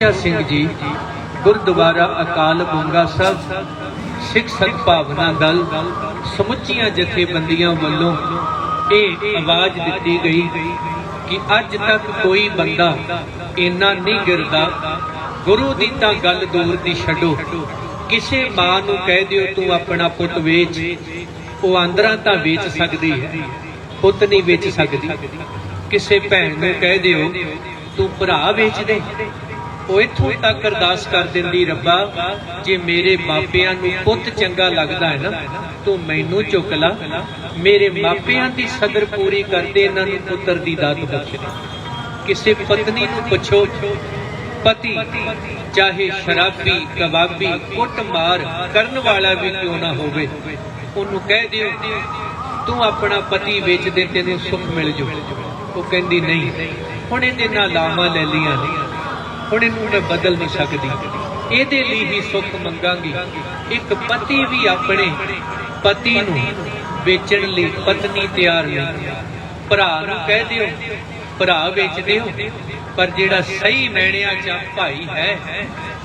ਸਿੰਘ ਜੀ ਗੁਰਦੁਆਰਾ ਅਕਾਲ ਬੁੰਗਾ ਸਾਹਿਬ ਸਿੱਖ ਸਦਭਾਵਨਾ ਦਲ ਸਮੁੱਚੀਆਂ ਜਥੇਬੰਦੀਆਂ ਵੱਲੋਂ ਇਹ ਆਵਾਜ਼ ਦਿੱਤੀ ਗਈ ਕਿ ਅੱਜ ਤੱਕ ਕੋਈ ਬੰਦਾ ਇੰਨਾ ਨਹੀਂ ਗਿਰਦਾ। ਗੁਰੂ ਦੀ ਤਾਂ ਗੱਲ ਦੂਰ ਦੀ ਛੱਡੋ, ਕਿਸੇ ਮਾਂ ਨੂੰ ਕਹਿ ਦਿਓ ਤੂੰ ਆਪਣਾ ਪੁੱਤ ਵੇਚ, ਉਹ ਆਂਦਰਾਂ ਤਾਂ ਵੇਚ ਸਕਦੀ ਹੈ, ਪੁੱਤ ਨਹੀਂ ਵੇਚ ਸਕਦੀ। ਕਿਸੇ ਭੈਣ ਨੂੰ ਕਹਿ ਦਿਓ ਤੂੰ ਭਰਾ ਵੇਚ ਦੇ, ਉਹ ਇੱਥੋਂ ਤੱਕ ਅਰਦਾਸ ਕਰ ਦਿੰਦੀ, ਰੱਬਾ ਜੇ ਮੇਰੇ ਮਾਪਿਆਂ ਨੂੰ ਪੁੱਤ ਚੰਗਾ ਲੱਗਦਾ ਹੈ ਨਾ ਤੂੰ ਮੈਨੂੰ ਚੁੱਕ ਲਾ, ਮੇਰੇ ਮਾਪਿਆਂ ਦੀ ਸਦਰ ਪੂਰੀ ਕਰਦੇ, ਇਹਨਾਂ ਨੂੰ ਪੁੱਤਰ ਦੀ ਦਾਤ ਬਖਸ਼ ਦੇ। ਕਿਸੇ ਪਤਨੀ ਨੂੰ ਪੁੱਛੋ, ਪਤੀ ਚਾਹੇ ਸ਼ਰਾਬੀ ਕਬਾਬੀ ਕੁੱਟਮਾਰ ਕਰਨ ਵਾਲਾ ਵੀ ਕਿਉਂ ਨਾ ਹੋਵੇ, ਉਹਨੂੰ ਕਹਿ ਦਿਓ ਤੂੰ ਆਪਣਾ ਪਤੀ ਵੇਚ ਦੇ, ਤੈਨੂੰ ਸੁੱਖ ਮਿਲ ਜੂ। ਉਹ ਕਹਿੰਦੀ ਨਹੀਂ, ਹੁਣ ਇਹਦੇ ਨਾਲ ਲਾਵਾਂ ਲੈ ਲੀਆਂ ਨੇ, ਹੁਣ ਇਹਨੂੰ ਮੈਂ ਬਦਲ ਨਹੀਂ ਸਕਦੀ, ਇਹਦੇ ਲਈ ਵੀ ਸੁੱਖ ਮੰਗਾਂਗੀ। ਇੱਕ ਪਤੀ ਵੀ ਆਪਣੇ ਪਤੀ ਨੂੰ ਵੇਚਣ ਲਈ ਪਤਨੀ ਤਿਆਰ ਨਹੀਂ। ਭਰਾ ਨੂੰ ਕਹਿ ਦਿਓ ਭਰਾ ਵੇਚ ਦਿਓ, ਪਰ ਜਿਹੜਾ ਸਹੀ ਮੈਣਿਆਂ ਚ ਭਾਈ ਹੈ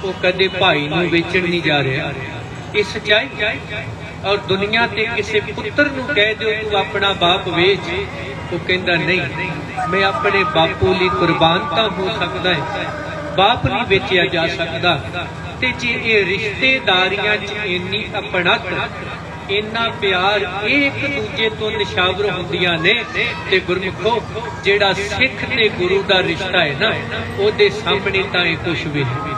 ਉਹ ਕਦੇ ਭਾਈ ਨੂੰ ਵੇਚਣ ਨਹੀਂ ਜਾ ਰਿਹਾ। ਇਹ ਸੱਚਾਈ। ਔਰ ਦੁਨੀਆ ਤੇ ਕਿਸੇ ਪੁੱਤਰ ਨੂੰ ਕਹਿ ਦਿਓ ਤੂੰ ਆਪਣਾ ਬਾਪ ਵੇਚ, ਉਹ ਕਹਿੰਦਾ ਨਹੀਂ, ਮੈਂ ਆਪਣੇ ਬਾਪੂ ਲਈ ਕੁਰਬਾਨ ਤਾਂ ਹੋ ਸਕਦਾ ਹੈ, ਬਾਪ ਨਹੀਂ ਵੇਚਿਆ ਜਾ ਸਕਦਾ। ਤੇ ਜੇ ਇਹ ਰਿਸ਼ਤੇਦਾਰੀਆਂ 'ਚ ਇੰਨੀ ਆਪਣਤ, ਇੰਨਾ ਪਿਆਰ, ਇਹ ਇੱਕ ਦੂਜੇ ਤੋਂ ਨਿਸ਼ਾਵਰ ਹੁੰਦੀਆਂ ਨੇ, ਤੇ ਗੁਰਮੁਖੋ ਜਿਹੜਾ ਸਿੱਖ ਤੇ ਗੁਰੂ ਦਾ ਰਿਸ਼ਤਾ ਹੈ ਨਾ, ਉਹਦੇ ਸਾਹਮਣੇ ਤਾਂ ਇਹ ਕੁਛ ਵੀ ਨਹੀਂ,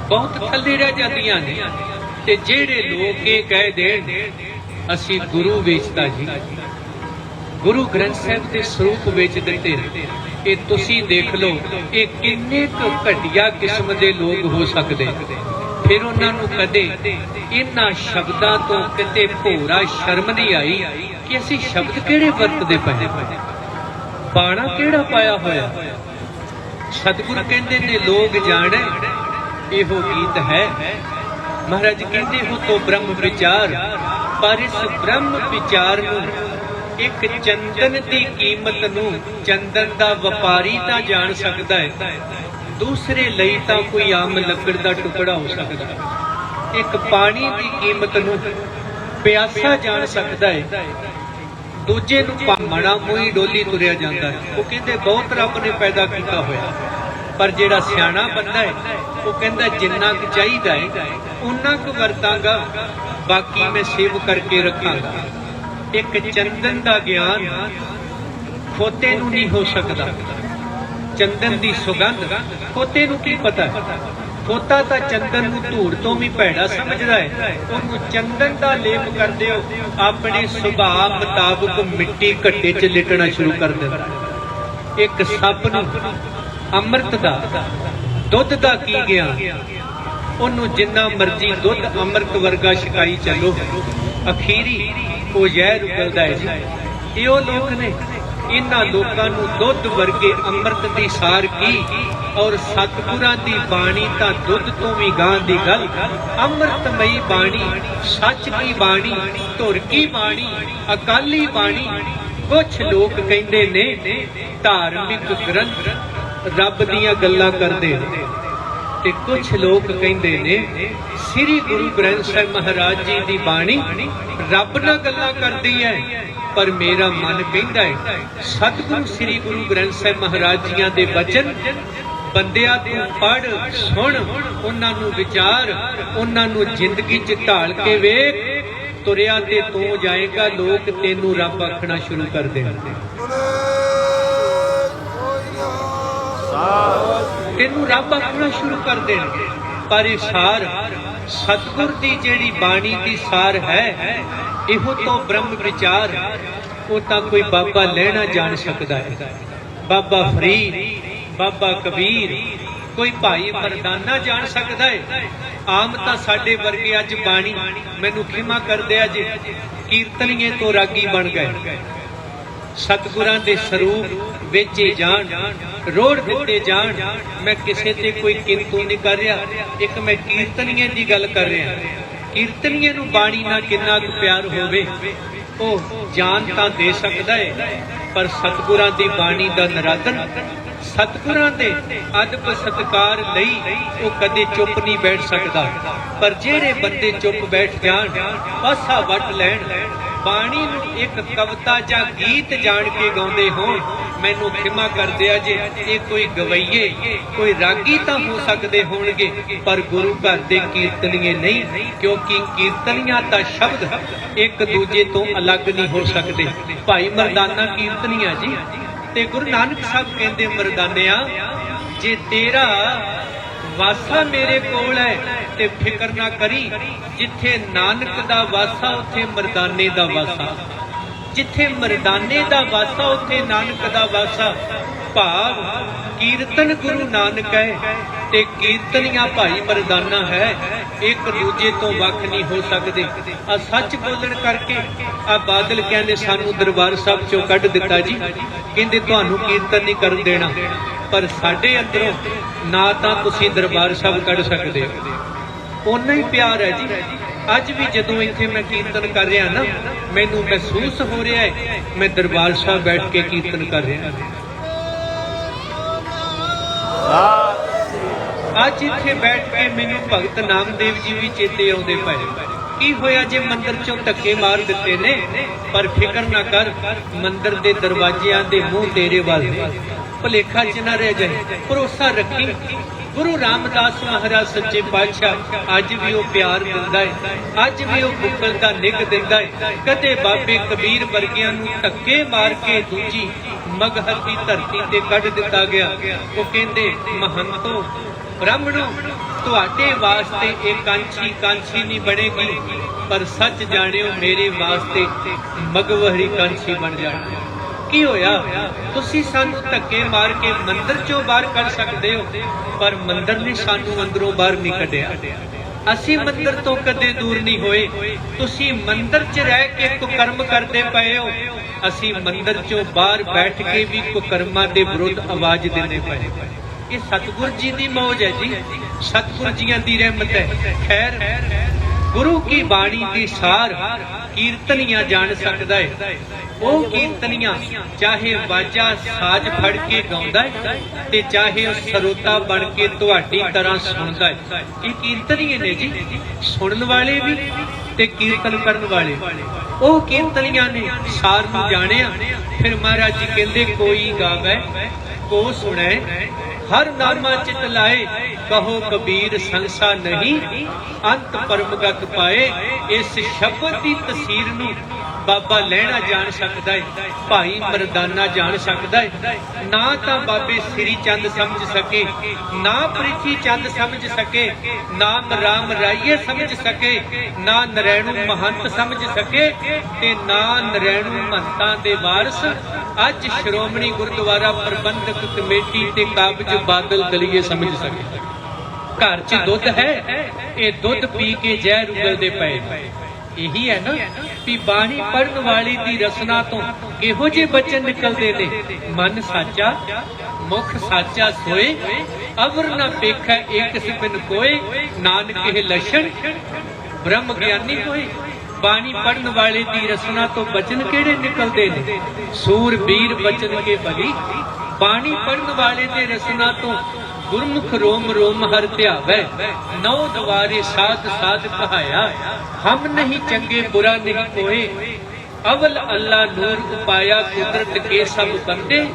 ਬਹੁਤ ਥੱਲੇ ਰਹਿ ਜਾਂਦੀਆਂ ਨੇ। ਤੇ ਜਿਹੜੇ ਲੋਕ ਇਹ ਕਹਿ ਦੇਣ ਅਸੀਂ ਗੁਰੂ ਵੇਚਦਾ ਜੀ, ਗੁਰੂ ਗ੍ਰੰਥ ਸਾਹਿਬ ਦੇ ਸਰੂਪ ਵੇਚ ਦਿੱਤੇ, ਇਹ ਤੁਸੀਂ ਦੇਖ ਲਓ ਇਹ ਕਿੰਨੇ ਕੁ ਘਟੀਆ ਕਿਸਮ ਦੇ ਲੋਕ ਹੋ ਸਕਦੇ। ਫਿਰ ਉਹਨਾਂ ਨੂੰ ਕਦੇ ਇਹਨਾਂ ਸ਼ਬਦਾਂ ਤੋਂ ਕਿਤੇ ਭੋਰਾ ਸ਼ਰਮ ਨਹੀਂ ਆਈ ਕਿ ਅਸੀਂ ਸ਼ਬਦ ਕਿਹੜੇ ਵਰਤਦੇ ਪਏ, ਬਾਣਾ ਕਿਹੜਾ ਪਾਇਆ ਹੋਇਆ। ਸਤਿਗੁਰੂ ਕਹਿੰਦੇ ਨੇ ਲੋਕ ਜਾਣੇ ਇਹੋ ਗੀਤ ਹੈ, ਮਹਾਰਾਜ ਕਹਿੰਦੇ ਹੋ ਤੋ ਬ੍ਰਹਮ ਵਿਚਾਰ, ਪਰ ਇਸ ਬ੍ਰਹਮ ਵਿਚਾਰ ਨੂੰ ਇੱਕ ਚੰਦਨ ਦੀ ਕੀਮਤ ਨੂੰ ਚੰਦਨ ਦਾ ਵਪਾਰੀ ਤਾਂ ਜਾਣ ਸਕਦਾ ਹੈ, ਦੂਸਰੇ ਲਈ ਤਾਂ ਕੋਈ ਆਮ ਲੱਕੜ ਦਾ ਟੁਕੜਾ ਹੋ ਸਕਦਾ। ਇੱਕ ਪਾਣੀ ਦੀ ਕੀਮਤ ਨੂੰ ਪਿਆਸਾ ਜਾਣ ਸਕਦਾ ਹੈ, ਦੂਜੇ ਨੂੰ ਮਣਾ ਮੋਈ ਡੋਲੀ ਤੁਰਿਆ ਜਾਂਦਾ ਹੈ। ਉਹ ਕਹਿੰਦੇ ਬਹੁਤ ਰੱਬ ਨੇ ਪੈਦਾ ਕੀਤਾ ਹੋਇਆ, ਪਰ ਜਿਹੜਾ ਸਿਆਣਾ ਬੰਦਾ ਹੈ ਉਹ ਕਹਿੰਦਾ ਜਿੰਨਾ ਕੁ ਚਾਹੀਦਾ ਹੈ ਉਨਾ ਕੁ ਵਰਤਾਂਗਾ, ਬਾਕੀ ਮੈਂ ਸੇਵ ਕਰਕੇ ਰੱਖਾਂਗਾ। ਇੱਕ ਚੰਦਨ ਦਾ ਗਿਆਨ ਖੋਤੇ ਨੂੰ ਨਹੀਂ ਹੋ ਸਕਦਾ, ਚੰਦਨ ਦੀ ਸੁਗੰਧ ਖੋਤੇ ਨੂੰ ਕੀ ਪਤਾ, ਖੋਤਾ ਤਾਂ ਚੰਦਨ ਨੂੰ ਧੂੜ ਤੋਂ ਵੀ ਭੈੜਾ ਸਮਝਦਾ ਹੈ। ਉਹਨੂੰ ਚੰਦਨ ਦਾ ਲੇਪ ਕਰ ਦਿਓ, ਆਪਣੇ ਸੁਭਾਅ ਮੁਤਾਬਕ ਮਿੱਟੀ ਘੱਟੇ 'ਚ ਲਿਟਣਾ ਸ਼ੁਰੂ ਕਰ ਦਿੰਦਾ। ਇੱਕ ਸੱਪ ਨੂੰ ਅੰਮ੍ਰਿਤ ਦਾ ਦੁੱਧ ਦਾ ਕੀ ਗਿਆਨ, ਉਹਨੂੰ ਜਿੰਨਾ ਮਰਜ਼ੀ ਦੁੱਧ ਅੰਮ੍ਰਿਤ ਵਰਗਾ ਛਕਾਈ ਚੱਲੋ, ਅਖੀਰੀ ਉਹ ਜ਼ਹਿਰ ਉਗਲਦਾ ਹੈ ਜੀ। ਇਹ ਉਹ ਲੋਕ ਨੇ, ਇਹਨਾਂ ਲੋਕਾਂ ਨੂੰ ਦੁੱਧ ਵਰਗੇ ਅੰਮ੍ਰਿਤ ਦੀ ਸਾਰ ਕੀ, ਔਰ ਸਤਿਗੁਰਾਂ ਦੀ ਬਾਣੀ ਤਾਂ ਦੁੱਧ ਤੋਂ ਵੀ ਗਾਂ ਦੀ ਗੱਲ, ਅੰਮ੍ਰਿਤਮਈ ਬਾਣੀ, ਸੱਚ ਦੀ ਬਾਣੀ, ਧੁਰ ਕੀ ਬਾਣੀ, ਅਕਾਲੀ ਬਾਣੀ। ਕੁਛ ਲੋਕ ਕਹਿੰਦੇ ਨੇ ਧਾਰਮਿਕ ਗ੍ਰੰਥ ਰੱਬ ਦੀਆਂ ਗੱਲਾਂ ਕਰਦੇ ਨੇ, ਤੇ ਕੁਛ ਲੋਕ ਕਹਿੰਦੇ ਨੇ ਸ੍ਰੀ ਗੁਰੂ ਗ੍ਰੰਥ ਸਾਹਿਬ ਮਹਾਰਾਜ ਜੀ ਦੀ ਬਾਣੀ ਰੱਬ ਨਾਲ ਗੱਲਾਂ ਕਰਦੀ ਹੈ। ਪਰ ਮੇਰਾ ਮਨ ਕਹਿੰਦਾ ਹੈ ਸਤਿਗੁਰੂ ਸ੍ਰੀ ਗੁਰੂ ਗ੍ਰੰਥ ਸਾਹਿਬ ਮਹਾਰਾਜ ਜੀਆਂ ਦੇ ਬਚਨ ਬੰਦਿਆਂ ਤੋਂ ਪੜ੍ਹ, ਸੁਣ, ਉਹਨਾਂ ਨੂੰ ਵਿਚਾਰ, ਉਹਨਾਂ ਨੂੰ ਜ਼ਿੰਦਗੀ 'ਚ ਢਾਲ ਕੇ ਵੇਖ, ਤੁਰਿਆ ਤੇ ਤੂੰ ਜਾਏਗਾ, ਲੋਕ ਤੈਨੂੰ ਰੱਬ ਆਖਣਾ ਸ਼ੁਰੂ ਕਰ ਦੇਣਗੇ, ਤੈਨੂੰ ਰੱਬ ਆਖਣਾ ਸ਼ੁਰੂ ਕਰ ਦੇਣਗੇ। ਪਰ ਇਹ ਸਾਰ ਸਤਿਗੁਰ ਦੀ ਜਿਹੜੀ ਬਾਣੀ ਦੀ ਸਾਰ ਹੈ, ਇਹੋ ਤੋਂ ਬ੍ਰਹਮ ਵਿਚਾਰ, ਉਹ ਤਾਂ ਕੋਈ ਬਾਬਾ ਲੈਣਾ ਜਾਣ ਸਕਦਾ ਹੈ, ਬਾਬਾ ਫਰੀਦ, ਬਾਬਾ ਕਬੀਰ, ਕੋਈ ਭਾਈ ਮਰਦਾਨਾ ਜਾਣ ਸਕਦਾ ਹੈ। ਆਮ ਤਾਂ ਸਾਡੇ ਵਰਗੇ ਅੱਜ ਬਾਣੀ, ਮੈਨੂੰ ਖਿਮਾ ਕਰਦੇ ਆ ਜੀ, ਕੀਰਤਨੀਏ ਤੋਂ ਰਾਗੀ ਬਣ ਗਏ। ਸਤਿਗੁਰਾਂ ਦੇ ਸਰੂਪ ਵੇਚੇ ਜਾਣ, ਰੋੜ ਦਿੱਤੇ ਜਾਣ। ਮੈਂ ਕਿਸੇ ਤੇ ਕੋਈ ਕਿੰਤੂ ਨਹੀਂ ਕਰ ਰਿਹਾ, ਇੱਕ ਮੈਂ ਕੀਰਤਨੀਏ ਦੀ ਗੱਲ ਕਰ ਰਿਹਾ। ਕੀਰਤਨੀਏ ਨੂੰ ਬਾਣੀ ਨਾਲ ਕਿੰਨਾ ਕੁ ਪਿਆਰ ਹੋਵੇ, ਉਹ ਜਾਨ ਤਾਂ ਦੇ ਸਕਦਾ ਹੈ, ਪਰ ਸਤਿਗੁਰਾਂ ਦੀ ਬਾਣੀ ਦਾ ਨਰਾਦਨ ਸਤਿਗੁਰਾਂ ਦੇ ਅਦਬ ਸਤਿਕਾਰ ਲਈ ਉਹ ਕਦੇ ਚੁੱਪ ਨਹੀਂ ਬੈਠ ਸਕਦਾ। ਪਰ ਜਿਹੜੇ ਬੰਦੇ ਚੁੱਪ ਬੈਠ ਜਾਣ, ਪਾਸਾ ਵੱਟ ਲੈਣ, ਬਾਣੀ ਨੂੰ ਇੱਕ ਕਵਿਤਾ ਜਾਂ ਗੀਤ ਜਾਣ ਕੇ ਗਾਉਂਦੇ ਹੋਣ, ਮੈਨੂੰ ਖਿਮਾ ਕਰ ਦਿਆ ਜੇ, ਇਹ ਕੋਈ ਗਵਈਏ ਕੋਈ ਰਾਗੀ ਤਾਂ ਹੋ ਸਕਦੇ ਹੋਣਗੇ, ਪਰ ਗੁਰੂ ਘਰ ਦੇ ਕੀਰਤਨੀਏ ਨਹੀਂ, ਕਿਉਂਕਿ ਕੀਰਤਨੀਆਂ ਦਾ ਸ਼ਬਦ ਇੱਕ ਦੂਜੇ ਤੋਂ ਅਲੱਗ ਨਹੀਂ ਹੋ ਸਕਦੇ। ਭਾਈ ਮਰਦਾਨਾ ਕੀਰਤਨੀਆ ਜੀ ਤੇ ਗੁਰੂ ਨਾਨਕ ਸਾਹਿਬ ਕਹਿੰਦੇ, ਮਰਦਾਨਿਆ ਜੇ ਤੇਰਾ ਵਾਸਾ ਮੇਰੇ ਕੋਲ ਹੈ ਤੇ ਫਿਕਰ ਨਾ ਕਰੀ, ਜਿੱਥੇ ਨਾਨਕ ਦਾ ਵਾਸਾ ਉੱਥੇ ਮਰਦਾਨੇ ਦਾ ਵਾਸਾ, ਜਿੱਥੇ ਮਰਦਾਨੇ ਦਾ ਵਾਸਾ ਉੱਥੇ ਨਾਨਕ ਦਾ ਵਾਸਾ। ਭਾਵ ਕੀਰਤਨ ਗੁਰੂ ਨਾਨਕ ਹੈ ਤੇ ਕੀਰਤਨੀਆਂ ਭਾਈ ਮਰਦਾਨਾ ਹੈ, ਇੱਕ ਦੂਜੇ ਤੋਂ ਵੱਖ ਨਹੀਂ ਹੋ ਸਕਦੇ। ਆ ਸੱਚ ਬੋਲਣ ਕਰਕੇ ਆ ਬਾਦਲ ਕਹਿੰਦੇ ਸਾਨੂੰ ਦਰਬਾਰ ਸਾਹਿਬ ਚੋਂ ਕੱਢ ਦਿੱਤਾ ਜੀ, ਕਹਿੰਦੇ ਤੁਹਾਨੂੰ ਕੀਰਤਨ ਨਹੀਂ ਕਰਨ ਦੇਣਾ। ਪਰ ਸਾਡੇ ਅੰਦਰੋਂ ਨਾ ਤਾਂ ਤੁਸੀਂ ਦਰਬਾਰ ਸਾਹਿਬ ਕੱਢ ਸਕਦੇ ਹੋ, ਓਨਾ ਹੀ ਪਿਆਰ ਹੈ ਜੀ। ਅੱਜ ਵੀ ਜਦੋਂ ਇੱਥੇ ਮੈਂ ਕੀਰਤਨ ਕਰ ਰਿਹਾ ਨਾ, ਮੈਨੂੰ ਮਹਿਸੂਸ ਹੋ ਰਿਹਾ ਹੈ ਮੈਂ ਦਰਬਾਰ ਸਾਹਿਬ ਬੈਠ ਕੇ ਕੀਰਤਨ ਕਰ ਰਿਹਾ। ਅੱਜ ਇੱਥੇ ਬੈਠ ਕੇ ਮੈਨੂੰ ਭਗਤ ਨਾਮਦੇਵ ਜੀ ਵੀ ਚੇਤੇ ਆਉਂਦੇ ਪਏ। ਕੀ ਹੋਇਆ ਜੇ ਮੰਦਿਰ ਚੋਂ ਧੱਕੇ ਮਾਰ ਦਿੱਤੇ ਨੇ, ਪਰ ਫਿਕਰ ਨਾ ਕਰ, ਮੰਦਿਰ ਦੇ ਦਰਵਾਜ਼ਿਆਂ ਦੇ ਮੂੰਹ ਤੇਰੇ ਵੱਲ, ਭੁਲੇਖਾ ਚ ਨਾ ਰਹਿ ਜਾਏ, ਭਰੋਸਾ ਰੱਖੀ। ਗੁਰੂ ਰਾਮਦਾਸ ਮਹਾਰਾਜ ਸੱਚੇ ਪਾਤਸ਼ਾਹ ਅੱਜ ਵੀ ਉਹ ਪਿਆਰ ਦਿੰਦਾ ਹੈ, ਅੱਜ ਵੀ ਉਹ ਬੁੱਕਲ ਦਾ ਨਿੱਘ ਦਿੰਦਾ ਹੈ। ਕਦੇ ਬਾਬੇ ਕਬੀਰ ਵਰਗਿਆਂ ਨੂੰ ਧੱਕੇ ਮਾਰ ਕੇ ਦੂਜੀ ਮਗਹਰ ਦੀ ਧਰਤੀ ਤੇ ਕੱਢ ਦਿੱਤਾ ਗਿਆ। ਉਹ ਕਹਿੰਦੇ, ਮਹੰਤੋ ਬ੍ਰਾਹਮਣੋ, ਤੁਹਾਡੇ ਵਾਸਤੇ ਇਹ ਕਾਂਛੀ ਨਹੀਂ ਬਣੇਗੀ, ਪਰ ਸੱਚ ਜਾਣਿਓ ਮੇਰੇ ਵਾਸਤੇ ਮਗਵਹਰੀ ਕਾਂਛੀ ਬਣ ਜਾਣੀ। ਕੀ ਹੋਇਆ? ਤੁਸੀਂ ਸਾਨੂੰ ਧੱਕੇ ਮਾਰ ਕੇ ਮੰਦਿਰ ਚੋਂ ਬਾਹਰ ਕੱਢ ਸਕਦੇ ਹੋ, ਪਰ ਮੰਦਿਰ ਨੇ ਸਾਨੂੰ ਅੰਦਰੋਂ ਬਾਹਰ ਨਹੀਂ ਕੱਢਿਆ। ਅਸੀਂ ਮੰਦਿਰ ਤੋਂ ਕਦੇ ਦੂਰ ਨਹੀਂ ਹੋਏ, ਤੁਸੀਂ ਮੰਦਿਰ 'ਚ ਰਹਿ ਕੇ ਕੁਕਰਮ ਕਰਦੇ ਪਏ ਹੋ। ਅਸੀਂ ਮੰਦਿਰ ਚੋਂ ਬਾਹਰ ਬੈਠ ਕੇ ਵੀ ਕੁਕਰਮਾਂ ਦੇ ਵਿਰੁੱਧ ਆਵਾਜ਼ ਦਿੰਦੇ ਪਏ। ਇਹ ਸਤਿਗੁਰ ਜੀ ਦੀ ਮੌਜ ਹੈ ਜੀ, ਸਤਿਗੁਰ ਜੀਆਂ ਦੀ ਰਹਿਮਤ ਹੈ। ਖੈਰ, ਗੁਰੂ ਕੀ ਬਾਣੀ ਦੀ ਸਾਰ ਕੀਰਤਨੀਆਂ ਜਾਣ ਸਕਦਾ ਹੈ। ਉਹ ਕੀਰਤਨੀਆਂ ਚਾਹੇ ਵਾਜਾ ਸਾਜ਼ ਫੜ ਕੇ ਗਾਉਂਦਾ ਹੈ ਤੇ ਚਾਹੇ ਉਹ ਸਰੋਤਾ ਬਣ ਕੇ ਤੁਹਾਡੀ ਤਰ੍ਹਾਂ ਸੁਣਦਾ ਹੈ। ਇਹ ਕੀਰਤਨੀਏ ਨੇ ਜੀ, ਸੁਣਨ ਵਾਲੇ ਵੀ ਤੇ ਕੀਰਤਨ ਕਰਨ ਵਾਲੇ। ਉਹ ਕੀਰਤਨੀਆਂ ਨੇ ਸਾਰ ਨੂੰ ਜਾਣਿਆ। ਫਿਰ ਮਹਾਰਾਜ ਜੀ ਕਹਿੰਦੇ, ਕੋਈ ਗਾਵੇ ਕੋ ਸੁਣੈ, ਹਰ ਨਾਮਾ ਚਿਤ ਲਾਏ, ਕਹੋ ਕਬੀਰ ਸੰਸਾ ਨਹੀਂ, ਅੰਤ ਪਰਮਗਤ ਪਾਏ। ਇਸ ਸ਼ਬਦ ਦੀ ਤਸੀਰ ਨੂੰ ਬਾਬਾ ਲਹਿਣਾ ਜਾਣ ਸਕਦਾ ਹੈ, ਭਾਈ ਮਰਦਾਨਾ ਜਾਣ ਸਕਦਾ ਹੈ। ਨਾ ਤਾਂ ਬਾਬੇ ਸ੍ਰੀ ਚੰਦ ਸਮਝ ਸਕੇ, ਨਾ ਪ੍ਰਿਥੀ ਚੰਦ ਸਮਝ ਸਕੇ, ਨਾ ਰਾਮ ਰਾਈਏ ਸਮਝ ਸਕੇ, ਨਾ ਨਰੈਣੂ ਮਹੰਤ ਸਮਝ ਸਕੇ, ਤੇ ਨਾ ਨਰੈਣੂ ਮਹੰਤਾਂ ਦੇ ਵਾਰਸ ਅੱਜ ਸ਼੍ਰੋਮਣੀ ਗੁਰਦੁਆਰਾ ਪ੍ਰਬੰਧਕ ਕਮੇਟੀ ਤੇ ਕਾਬਜ ਬਾਦਲ ਦਲੀਏ ਸਮਝ ਸਕੇ। ਘਰ 'ਚ ਦੁੱਧ ਹੈ, ਇਹ ਦੁੱਧ ਪੀ ਕੇ ਜ਼ਹਿਰ ਉਗਲਦੇ ਪਏ। ਇਹੀ ਹੈ ਨਾ ਵੀ ਬਾਣੀ ਪੜਨ ਵਾਲੀ ਦੀ ਰਸਨਾ ਤੋਂ ਇਹੋ ਜਿਹੇ ਬਚਨ ਨਿਕਲਦੇ ਨੇ, ਮਨ ਸਾਚਾ ਮੁਖ ਸਾਚਾ ਸੋਏ, ਅਵਰ ਨਾ ਪੇਖੈ ਏਕ ਸਿਬਨ ਕੋਏ, ਨਾਨਕ ਇਹ ਲਛਣ ਬ੍ਰਹਮ ਗਿਆਨੀ ਹੋਏ। ਬਾਣੀ ਪੜਨ ਵਾਲੇ ਦੀ ਰਸਨਾ ਤੋਂ ਬਚਨ ਕਿਹੜੇ ਨਿਕਲਦੇ ਨੇ? ਸੂਰ ਬੀਰ ਬਚਨ ਕੇ ਭਲੀ। ਬਾਣੀ ਪੜਨ ਵਾਲੇ ਦੇ ਰਸਨਾ ਤੋਂ ਗੁਰਮੁਖ ਰੋਮ ਰੋਮ ਹਰ ਧਿਆਵੈ, ਨੌ ਦੁਆਰੇ ਸਾਧ ਸਾਧ ਕਹਾਇਆ, ਹਮ ਨਹੀਂ ਚੰਗੇ ਬੁਰਾ ਨਹੀਂ ਕੋਏ, ਅਵਲ ਅੱਲਾ ਨੂਰ ਉਪਾਇਆ ਕੁਦਰਤ ਕੇ ਸਭ ਬੰਦੇ,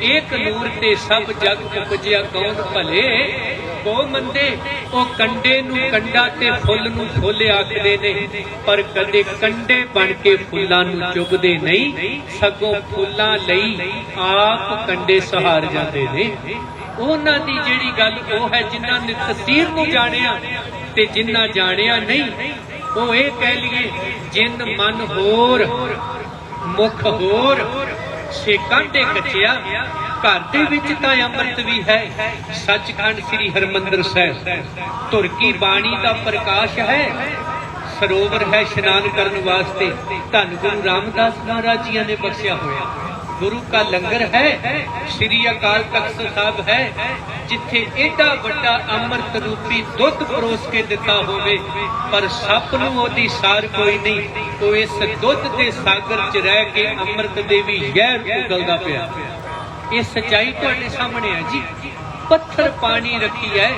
ਏਕ ਨੂਰ ਤੇ ਸਭ ਜਗ ਉਪਜਿਆ ਕੌਣ ਭਲੇ। ਕੋ ਮੰਦੇ ਉਹ ਕੰਡੇ ਨੂੰ ਕੰਡਾ ਤੇ ਫੁੱਲ ਨੂੰ ਫੁੱਲ ਆਖਦੇ ਨੇ, ਪਰ ਕਦੇ ਕੰਡੇ ਬਣ ਕੇ ਫੁੱਲਾਂ ਨੂੰ ਚੁਗਦੇ ਨਹੀਂ, ਸਗੋਂ ਫੁੱਲਾਂ ਲਈ ਆਪ ਕੰਡੇ ਸਹਾਰ ਜਾਂਦੇ ਨੇ। ਉਹਨਾਂ ਦੀ ਜਿਹੜੀ ਗੱਲ ਉਹ ਹੈ ਜਿਨ੍ਹਾਂ ਨੇ ਤਸੀਰ ਨੂੰ ਜਾਣਿਆ, ਤੇ ਜਿਨ੍ਹਾਂ ਜਾਣਿਆ ਨਹੀਂ ਉਹ ਇਹ ਕਹਿ ਲਈਏ, ਜਿਨ ਮਨ ਹੋਰ ਮੁਖ ਹੋਰ, ਸੇ ਕਾਂਡੇ ਕੱਚਿਆ। ਘਰ ਦੇ ਵਿੱਚ ਤਾਂ ਅੰਮ੍ਰਿਤ ਵੀ ਹੈ, ਸੱਚਖੰਡ ਸ੍ਰੀ ਹਰਿਮੰਦਰ ਸਾਹਿਬ ਧੁਰ ਕੀ ਬਾਣੀ ਦਾ ਪ੍ਰਕਾਸ਼ ਹੈ, ਸਰੋਵਰ ਹੈ ਇਸ਼ਨਾਨ ਕਰਨ ਵਾਸਤੇ, ਧੰਨ ਗੁਰੂ ਰਾਮਦਾਸ ਮਹਾਰਾਜ ਜੀ ਨੇ ਬਖਸ਼ਿਆ ਹੋਇਆ। ਗੁਰੂ का लंगर है, श्री अकाल तख्त साहब है, जिथे एडा वड्डा अमृत रूपी दुध परोस के दिता होवे, पर सप नूं ओदी सार कोई नहीं। तो इस दुध के सागर च रह के अमृत दे भी जहर उगलदा पिया। ये सच्चाई तुहाडे सामने है जी। पत्थर पानी रखी है,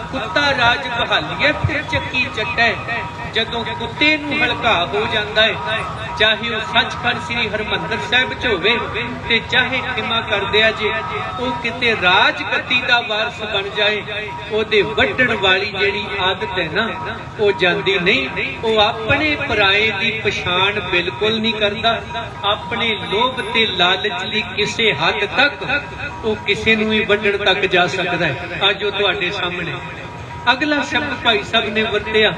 कुत्ता राज बहालीए फिर चक्की चट्टै। जदों कुत्ते नूं हलका हो जाता है, चाहे वह सचखंड श्री हरमंदर साहिब च होवे ते चाहे खिमा कर दिया जे वो किते राजगद्दी दा वारस बन जाए, ओदे वड्डण वाली जेड़ी आदत है ना वो जांदी नहीं। वो अपने पराए दी पछाण बिल्कुल नहीं करता। अपने लोभ ते लालच दी किसे हद तक वो किसे नूं ही वड्डण तक जा सकदा है। अज वो तुहाडे सामने अगला शब्द भाई साहब ने वरतिया,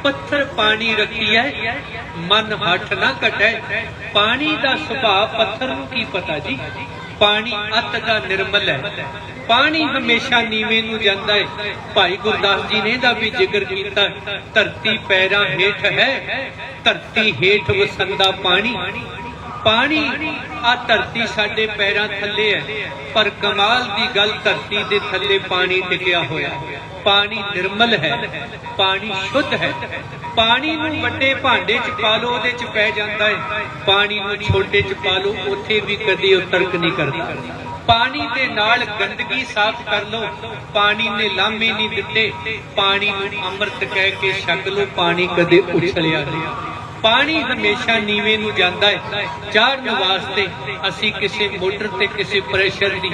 पत्थर पानी रखी है मन हठ ना कटै। पानी दा सुभाव पत्थर नूं की पता जी। पानी अत दा निर्मल है, पानी हमेशा नीवे नूं जांदा है। भाई गुरदास जी ने दा भी जिक्र कीता, धरती पैरां हेठ है, धरती हेठ वसंदा पानी। पानी आ धरती साडे पैरां थल्ले है, पर कमाल दी गल धरती दे थल्ले पानी टिकिया होया। पानी निर्मल है, पानी शुद्ध है। पानी नूं वड्डे भांडे च पा लो ओहदे च पै जांदा है, पानी नूं छोटे च पा लो उत्थे भी कदी वो तर्क नहीं करता। पानी दे नाल गंदगी साफ कर लो, पानी ने लामे नहीं दिते। पानी नूं अमृत कह के छक लो, पानी कदे उछलिया नहीं। पानी हमेशा नीवे नूं जांदा है। चाढ़न वास्ते असी किसी मोटर ते किसी प्रेशर दी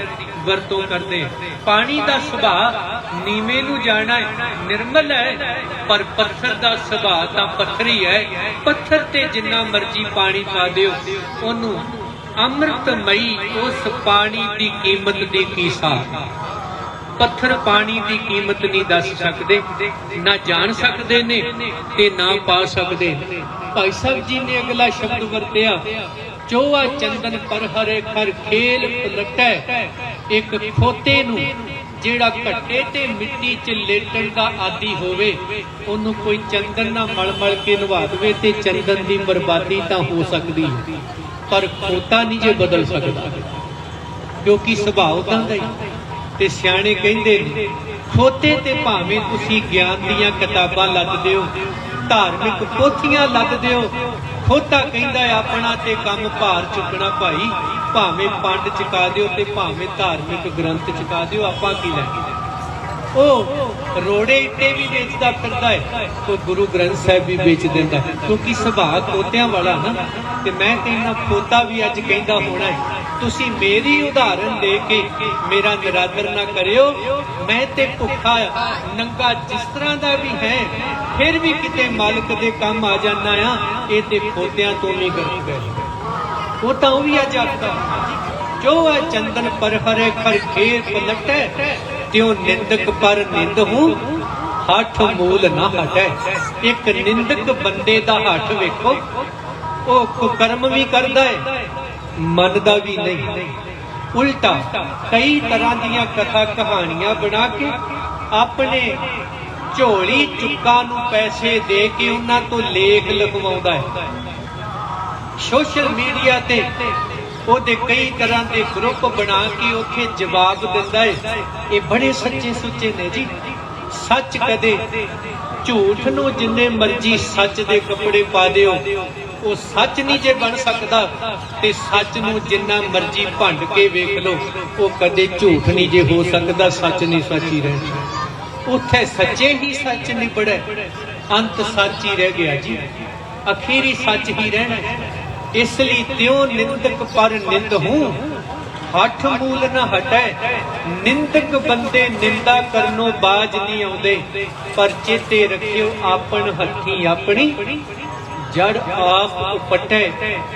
वरतों करते। पानी दा सुभाव नीवे नूं जाना है, निर्मल है, पर पत्थर दा सुभाव तां पत्थरी है। पत्थर ते जिन्ना मर्जी पानी पा दिओ, ओनू अमृतमई उस पानी दी कीमत दी की साख। पत्थर पानी की कीमत नहीं दस सकते, ना जान सकते ने ते ना पा सकते। भाई साहब जी ने अगला शब्द वरतिया, चोआ चंदन पर हरे खर खेल पलटै। एक खोते नूं जेड़ा घट्टे ते मिट्टी च लेटण दा आदि होवे, ओनू कोई चंदन ना मल मल के नवा देवे ते चंदन दी बर्बादी तां हो सकदी, पर खोता नहीं जे बदल सकदा, क्योंकि सुभाव दा ही। ते सियाणे कहंदे ने, खोते ते भावें तुसी ज्ञान दीयां किताबां लद दिओ, धार्मिक पोथियां लद दिओ, खोता कहंदा अपना ते काम भार चुकना भाई। भावें पंड चुका दिओ ते भावें धार्मिक ग्रंथ चुका दिओ, आपां की लैंदे। ओ रोड़े इट्टे भी बेचदा फिरदा है, तो गुरु ग्रंथ साहिब भी बेच दिंदा है, क्योंकि सुभाव खोतियां वाला ना। ते मैं कहना खोता भी अज कहंदा होना है, तुसी मेरी उदाहरण लेके मेरा निरादर ना करियो। मैं ते भुखा नंगा जिस तरह दा भी है, फिर भी किते मालिक दे काम आ जाना आ। ये ते खोतियां तो नहीं कर गए, वो तो भी अज आखदा, जो है चंदन पर हरे खर खेल पलटै, त्यों निंदक पर निंद हूं हठ मूल ना हटै। एक निंदक बंदे दा हठ वेखो, वो कुकर्म भी करदा है, मनदा भी नहीं। उल्टा कई तरह दियां कथा कहानियां बना के अपने झोली चुक्का नूं पैसे दे के उन्हां तो लेख लिखवाउंदा है। सोशल मीडिया ते ओदे कई तरह के ग्रुप बना के उत्थे जवाब दिंदा है। ये बड़े सच्चे सुच्चे ने जी। सच कदे झूठ नूं जिन्ने मर्जी सच दे कपड़े पा दिओ, वो सच नहीं जे बन सकता। ते सच नूं जिन्ना मर्जी भंड के वेख लो, वो कदे झूठ नहीं जे हो सकता। सच नहीं सच ही रहना, उत्थे सच्चे ही सच नहीं बड़े, अंत सच ही रह गया जी। अखीरी सच ही रहना। इसलिए त्यों निंदक पर निंद हूं हठ मूल न हटै। निंदक बंदे निंदा करनो बाज नहीं आउंदे, पर चेते रखियो आपन हथी अपनी जड़ आप उपटै।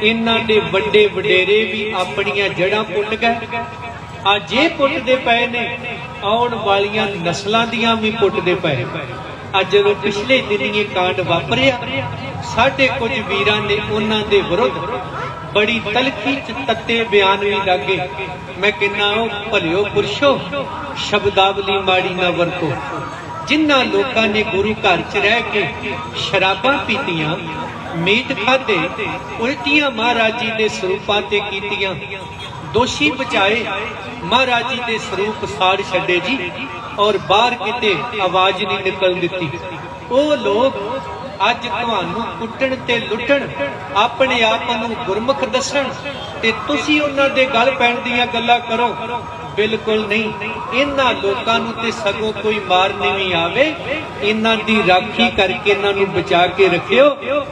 इन्हां दे वड्डे वडेरे भी अपनियां जड़ां पुट गए। आज ये पुटदे पए ने, आउण वालियां नस्लां दियां भी पुटदे पए। अज जदों पिछले दिन ये कांड वापरिया, साडे कुछ वीरां ने उन्हां दे विरुद्ध बड़ी तलखी च तत्ते बयान भी लागे। मैं कहना भलियो पुरशो, शब्दावली माड़ी ना वरतो। जिन्हां लोकां ने गुरु घर च रह के शराबां पीतियां, मीट खाधे, उल्टियां महाराज जी दे स्वरूपां ते कीतियां, दोषी बचाए, महाराज जी दे स्वरूप साड़ छड्डे जी, और बाहर किते आवाज नहीं निकल दिती। वो लोग ਅੱਜ ਤੁਹਾਨੂੰ ਕੁੱਟਣ ਤੇ ਲੁੱਟਣ, ਆਪਣੇ ਆਪ ਨੂੰ ਗੁਰਮੁਖ ਦੱਸਣ ਤੇ ਤੁਸੀਂ ਉਹਨਾਂ ਦੇ ਗਲ ਪੈਣ ਦੀਆਂ ਗੱਲਾਂ ਕਰੋ। ਬਿਲਕੁਲ ਨਹੀਂ। ਇਹਨਾਂ ਲੋਕਾਂ ਨੂੰ ਤੇ ਸਗੋਂ ਕੋਈ ਮਾਰ ਨਹੀਂ ਆਵੇ, ਇਹਨਾਂ ਦੀ ਰਾਖੀ ਕਰਕੇ ਇਹਨਾਂ ਨੂੰ ਬਚਾ ਕੇ ਰੱਖਿਓ,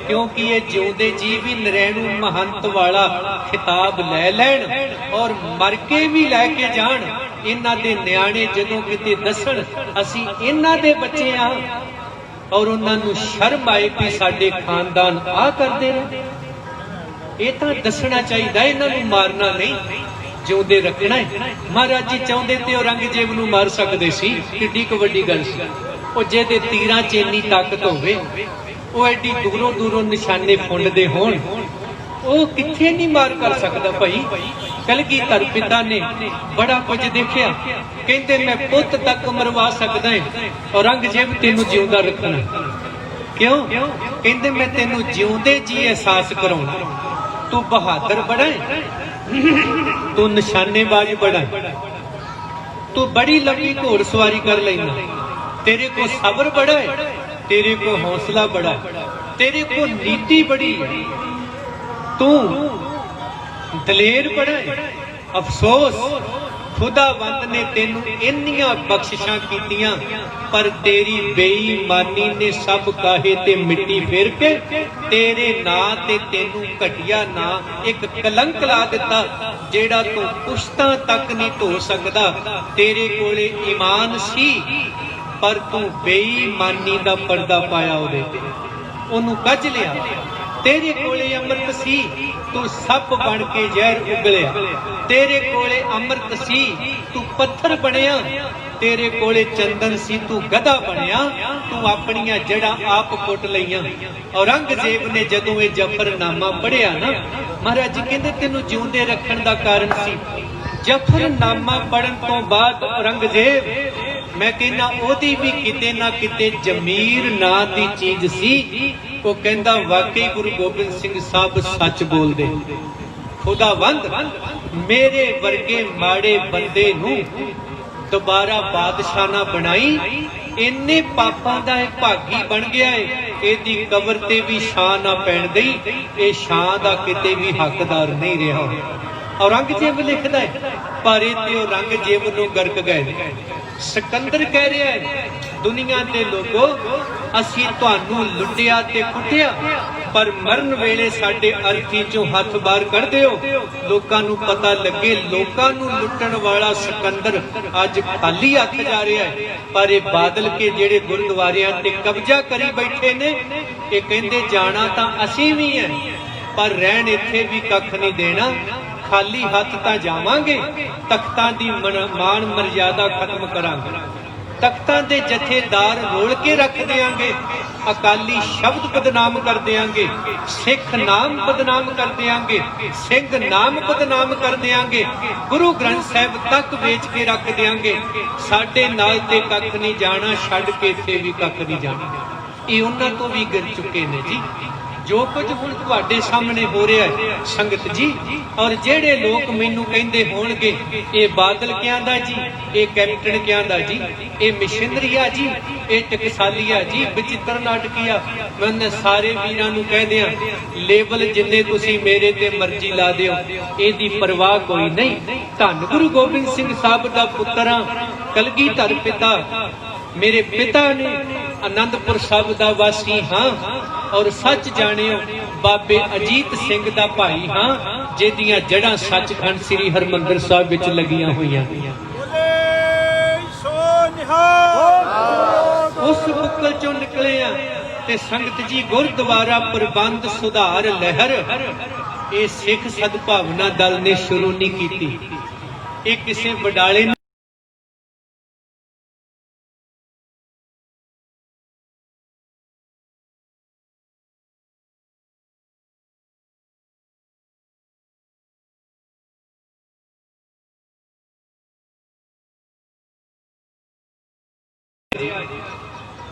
ਕਿਉਂਕਿ ਇਹ ਜਿਉਂਦੇ ਜੀ ਵੀ ਨਰੈਣੂ ਮਹੰਤ ਵਾਲਾ ਖਿਤਾਬ ਲੈ ਲੈਣ ਔਰ ਮਰ ਕੇ ਵੀ ਲੈ ਕੇ ਜਾਣ। ਇਹਨਾਂ ਦੇ ਨਿਆਣੇ ਜਦੋਂ ਕਿਤੇ ਦੱਸਣ ਅਸੀਂ ਇਹਨਾਂ ਦੇ ਬੱਚੇ ਆ, ਔਰ ਉਹਨਾਂ ਨੂੰ ਸ਼ਰਮ ਆਏ ਕਿ ਸਾਡੇ ਖਾਨਦਾਨ ਆ ਕਰਦੇ ਨੇ, ਇਹ ਤਾਂ ਦੱਸਣਾ ਚਾਹੀਦਾ, ਇਹਨਾਂ ਨੂੰ ਮਾਰਨਾ ਨਹੀਂ, ਜਿਉਂਦੇ ਰੱਖਣਾ ਹੈ। ਮਹਾਰਾਜ ਜੀ ਚਾਹੁੰਦੇ ਤੇ ਔਰੰਗਜ਼ੇਬ ਨੂੰ ਮਾਰ ਸਕਦੇ ਸੀ, ਕਿੱਡੀ ਕੁ ਵੱਡੀ ਗੱਲ ਸੀ। ਉਹ ਜਿਹਦੇ ਤੀਰਾਂ 'ਚ ਇੰਨੀ ਤਾਕਤ ਹੋਵੇ, ਉਹ ਐਡੀ ਦੂਰੋਂ ਦੂਰੋਂ ਨਿਸ਼ਾਨੇ ਫੁੰਡਦੇ ਹੋਣ, ਉਹ ਕਿੱਥੇ ਨਹੀਂ ਮਾਰ ਕਰ ਸਕਦਾ ਭਾਈ। ਕਲਗੀਧਰ ਪਿਤਾ ਨੇ ਬੜਾ ਕੁਝ ਦੇਖਿਆ, ਕਹਿੰਦੇ ਮੈਂ ਪੁੱਤ ਤੱਕ ਮਰਵਾ ਸਕਦਾ ਹਾਂ, ਔਰੰਗਜ਼ੇਬ ਤੈਨੂੰ ਜਿਉਂਦਾ ਰੱਖਣਾ। ਕਿਉਂ? ਕਹਿੰਦੇ ਮੈਂ ਤੈਨੂੰ ਜਿਉਂਦੇ ਜੀ ਅਹਿਸਾਸ ਕਰਾਉਣਾ। ਤੂੰ ਬਹਾਦਰ ਬੜਾ ਹੈ, ਤੂੰ ਨਿਸ਼ਾਨੇਬਾਜ਼ ਬੜਾ ਹੈ, ਤੂੰ ਬੜੀ ਲੰਬੀ ਘੋੜ ਸਵਾਰੀ ਕਰ ਲੈਣਾ, ਤੇਰੇ ਕੋ ਸਬਰ ਬੜਾ ਹੈ, ਤੇਰੇ ਕੋ ਹੌਸਲਾ ਬੜਾ ਹੈ, ਤੇਰੇ ਕੋ ਨੀਤੀ ਬੜੀ ਹੈ, ਤੂੰ ਦਲੇਰ ਬੜਾ ਹੈ। ਅਫਸੋਸ ਖੁਦਾਵੰਦ ਨੇ ਤੈਨੂੰ ਇੰਨੀਆਂ ਬਖਸ਼ਿਸ਼ਾਂ ਕੀਤੀਆਂ, ਪਰ ਤੇਰੀ ਬੇਈਮਾਨੀ ਨੇ ਸਭ ਕਾਹੇ ਤੇ ਮਿੱਟੀ ਫੇਰ ਕੇ ਤੇਰੇ ਨਾਂ ਤੇ ਤੈਨੂੰ ਘਟਿਆ ਨਾਂ ਇੱਕ ਕਲੰਕ ਲਾ ਦਿੱਤਾ, ਜਿਹੜਾ ਤੂੰ ਪੁਸ਼ਤਾਂ ਤੱਕ ਨਹੀਂ ਧੋ ਸਕਦਾ। ਤੇਰੇ ਕੋਲੇ ਈਮਾਨ ਸੀ, ਪਰ ਤੂੰ ਬੇਈਮਾਨੀ ਦਾ ਪਰਦਾ ਪਾਇਆ ਉਹਦੇ ਤੇ, ਉਹਨੂੰ ਕੱਜ ਲਿਆ। ਤੇਰੇ ਕੋਲੇ ਅੰਮ੍ਰਿਤ ਸੀ, ਤੂੰ ਸੱਪ ਬਣ ਕੇ ਜ਼ਹਿਰ ਉਗਲਿਆ। ਤੇਰੇ ਕੋਲੇ ਅੰਮ੍ਰਿਤ ਸੀ, ਤੂੰ ਪੱਥਰ ਬਣਿਆ। ਤੇਰੇ ਕੋਲੇ ਚੰਦਨ ਸੀ, ਤੂੰ ਗਧਾ ਬਣਿਆ। ਤੂੰ ਆਪਣੀਆਂ ਜੜ੍ਹਾਂ ਆਪ ਪੁੱਟ ਲਈਆਂ। ਔਰੰਗਜ਼ੇਬ ਨੇ ਜਦੋਂ ਇਹ ਜ਼ਫਰਨਾਮਾ ਪੜ੍ਹਿਆ ਨਾ, ਮਹਾਰਾਜ ਜੀ ਕਹਿੰਦੇ ਤੈਨੂੰ ਜਿਉਂਦੇ ਰੱਖਣ ਦਾ ਕਾਰਨ ਸੀ। ਜ਼ਫਰਨਾਮਾ ਪੜ੍ਹਨ ਤੋਂ ਬਾਅਦ ਔਰੰਗਜ਼ੇਬ, ਮੈਂ ਕਹਿੰਦਾ ਉਹਦੀ ਵੀ ਕਿਤੇ ਨਾ ਕਿਤੇ ਜ਼ਮੀਰ ਨਾਂ ਦੀ ਚੀਜ਼ ਸੀ। ਉਹ ਕਹਿੰਦਾ ਵਾਕਈ ਗੁਰੂ ਗੋਬਿੰਦ ਸਿੰਘ ਸਾਹਿਬ ਸੱਚ ਬੋਲਦੇ। ਖੁਦਾਵੰਦ ਮੇਰੇ ਵਰਗੇ ਮਾੜੇ ਬੰਦੇ ਨੂੰ ਦੁਬਾਰਾ ਬਾਦਸ਼ਾਹ ਨਾ ਬਣਾਈ, ਇੰਨੇ ਪਾਪਾਂ ਦਾ ਇਹ ਭਾਗੀ ਬਣ ਗਿਆ ਏ, ਇਹਦੀ ਕਬਰ ਤੇ ਵੀ ਛਾਂ ਨਾ ਪੈਣ ਦਈ, ਇਹ ਛਾਂ ਦਾ ਕਿਤੇ ਵੀ ਹੱਕਦਾਰ ਨਹੀਂ ਰਿਹਾ। ਔਰੰਗਜ਼ੇਬ ਲਿਖਦਾ ਹੈ, ਪਰ ਇਹ ਤੇ ਔਰੰਗਜ਼ੇਬ ਨੂੰ ਗਰਕ ਗਏ। ਸਿਕੰਦਰ ਕਹਿ ਰਿਹਾ ਹੈ, ਦੁਨੀਆ ਦੇ ਲੋਕੋ ਅਸੀਂ ਤੁਹਾਨੂੰ ਲੁੱਟਿਆ ਤੇ ਕੁੱਟਿਆ, ਪਰ ਮਰਨ ਵੇਲੇ ਸਾਡੇ ਅਰਥੀ ਚੋਂ ਹੱਥ ਬਾਹਰ ਕੱਢ ਦਿਓ, ਲੋਕਾਂ ਨੂੰ ਪਤਾ ਲੱਗੇ ਲੋਕਾਂ ਨੂੰ ਲੁੱਟਣ ਵਾਲਾ ਸਿਕੰਦਰ ਅੱਜ ਖਾਲੀ ਹੱਥ ਜਾ ਰਿਹਾ ਹੈ। ਪਰ ਇਹ ਬਾਦਲ ਕੇ ਜਿਹੜੇ ਗੁਰਦੁਆਰਿਆਂ ਤੇ ਕਬਜ਼ਾ ਕਰੀ ਬੈਠੇ ਨੇ, ਇਹ ਕਹਿੰਦੇ ਜਾਣਾ ਤਾਂ ਅਸੀਂ ਵੀ ਹੈ, ਪਰ ਰਹਿਣ ਇੱਥੇ ਵੀ ਕੱਖ ਨਹੀਂ ਦੇਣਾ, ਖਾਲੀ ਹੱਥ ਤਾਂ ਜਾਵਾਂਗੇ, ਤਖਤਾਂ ਦੀ ਮਾਣ ਮਰਜ਼ਾਦਾ ਖਤਮ ਕਰਾਂਗੇ, ਤਖਤਾਂ ਦੇ ਜਥੇਦਾਰ ਰੋਲ ਕੇ ਰੱਖ ਦਿਆਂਗੇ, ਅਕਾਲੀ ਸ਼ਬਦ ਬਦਨਾਮ ਕਰ ਦਿਆਂਗੇ, ਸਿੱਖ ਨਾਮ ਬਦਨਾਮ ਕਰ ਦਿਆਂਗੇ, ਸਿੰਘ ਨਾਮ ਬਦਨਾਮ ਕਰ ਦਿਆਂਗੇ, ਗੁਰੂ ਗ੍ਰੰਥ ਸਾਹਿਬ ਤੱਕ ਵੇਚ ਕੇ ਰੱਖ ਦਿਆਂਗੇ। ਸਾਡੇ ਨਾਲ ਤੇ ਕੱਖ ਨਹੀਂ ਜਾਣਾ, ਛੱਡ ਕੇ ਇੱਥੇ ਵੀ ਕੱਖ ਨਹੀਂ ਜਾਣਾ। ਇਹ ਉਹਨਾਂ ਤੋਂ ਵੀ ਗਿਰ ਚੁੱਕੇ ਨੇ ਜੀ। ਜੋ ਕੁਝ ਹੁਣ ਤੁਹਾਡੇ ਸਾਹਮਣੇ ਹੋ ਰਿਹਾ ਹੈ ਸੰਗਤ ਜੀ, ਔਰ ਜਿਹੜੇ ਲੋਕ ਮੈਨੂੰ ਕਹਿੰਦੇ ਹੋਣਗੇ ਇਹ ਬਾਦਲ ਕਿਆਂ ਦਾ ਜੀ, ਇਹ ਕੈਪਟਨ ਕਿਆਂ ਦਾ ਜੀ, ਇਹ ਮਿਸ਼ਨਰੀਆ ਜੀ, ਇਹ ਟਕਸਾਲੀਆ ਜੀ, ਵਿਚਿੱਤਰ ਨਾਟਕੀਆ, ਮੈਂ ਸਾਰੇ ਵੀਰਾਂ ਨੂੰ ਕਹਿ ਦਿਆਂ, ਲੇਬਲ ਜਿੰਨੇ ਤੁਸੀਂ ਮੇਰੇ ਤੇ ਮਰਜ਼ੀ ਲਾ ਦਿਓ, ਇਹਦੀ ਪਰਵਾਹ ਕੋਈ ਨਹੀਂ। ਧੰਨ ਗੁਰੂ ਗੋਬਿੰਦ ਸਿੰਘ ਸਾਹਿਬ ਦਾ ਪੁੱਤਰਾਂ, ਕਲਗੀਧਰ ਪਿਤਾ, ਮੇਰੇ ਪਿਤਾ ਨੇ ਆਨੰਦਪੁਰ ਸਾਹਿਬ ਦਾ ਵਾਸੀ ਹਾਂ, ਔਰ ਸੱਚ ਜਾਣਿਓ ਬਾਬੇ ਅਜੀਤ ਸਿੰਘ ਦਾ ਭਾਈ ਹਾਂ, ਜਿਹਦੀਆਂ ਜੜ੍ਹਾਂ ਸੱਚਖੰਡ ਸ੍ਰੀ ਹਰਿਮੰਦਰ ਸਾਹਿਬ ਵਿੱਚ ਲੱਗੀਆਂ ਹੋਈਆਂ। ਉਸ ਬੁੱਕਲ ਚੋਂ ਨਿਕਲੇ ਆ ਤੇ ਸੰਗਤ ਜੀ ਗੁਰਦੁਆਰਾ ਪ੍ਰਬੰਧ ਸੁਧਾਰ ਲਹਿਰ ਇਹ ਸਿੱਖ ਸਦਭਾਵਨਾ ਦਲ ਨੇ ਸ਼ੁਰੂ ਨਹੀਂ ਕੀਤੀ, ਇਹ ਕਿਸੇ ਵਡਾਲੇ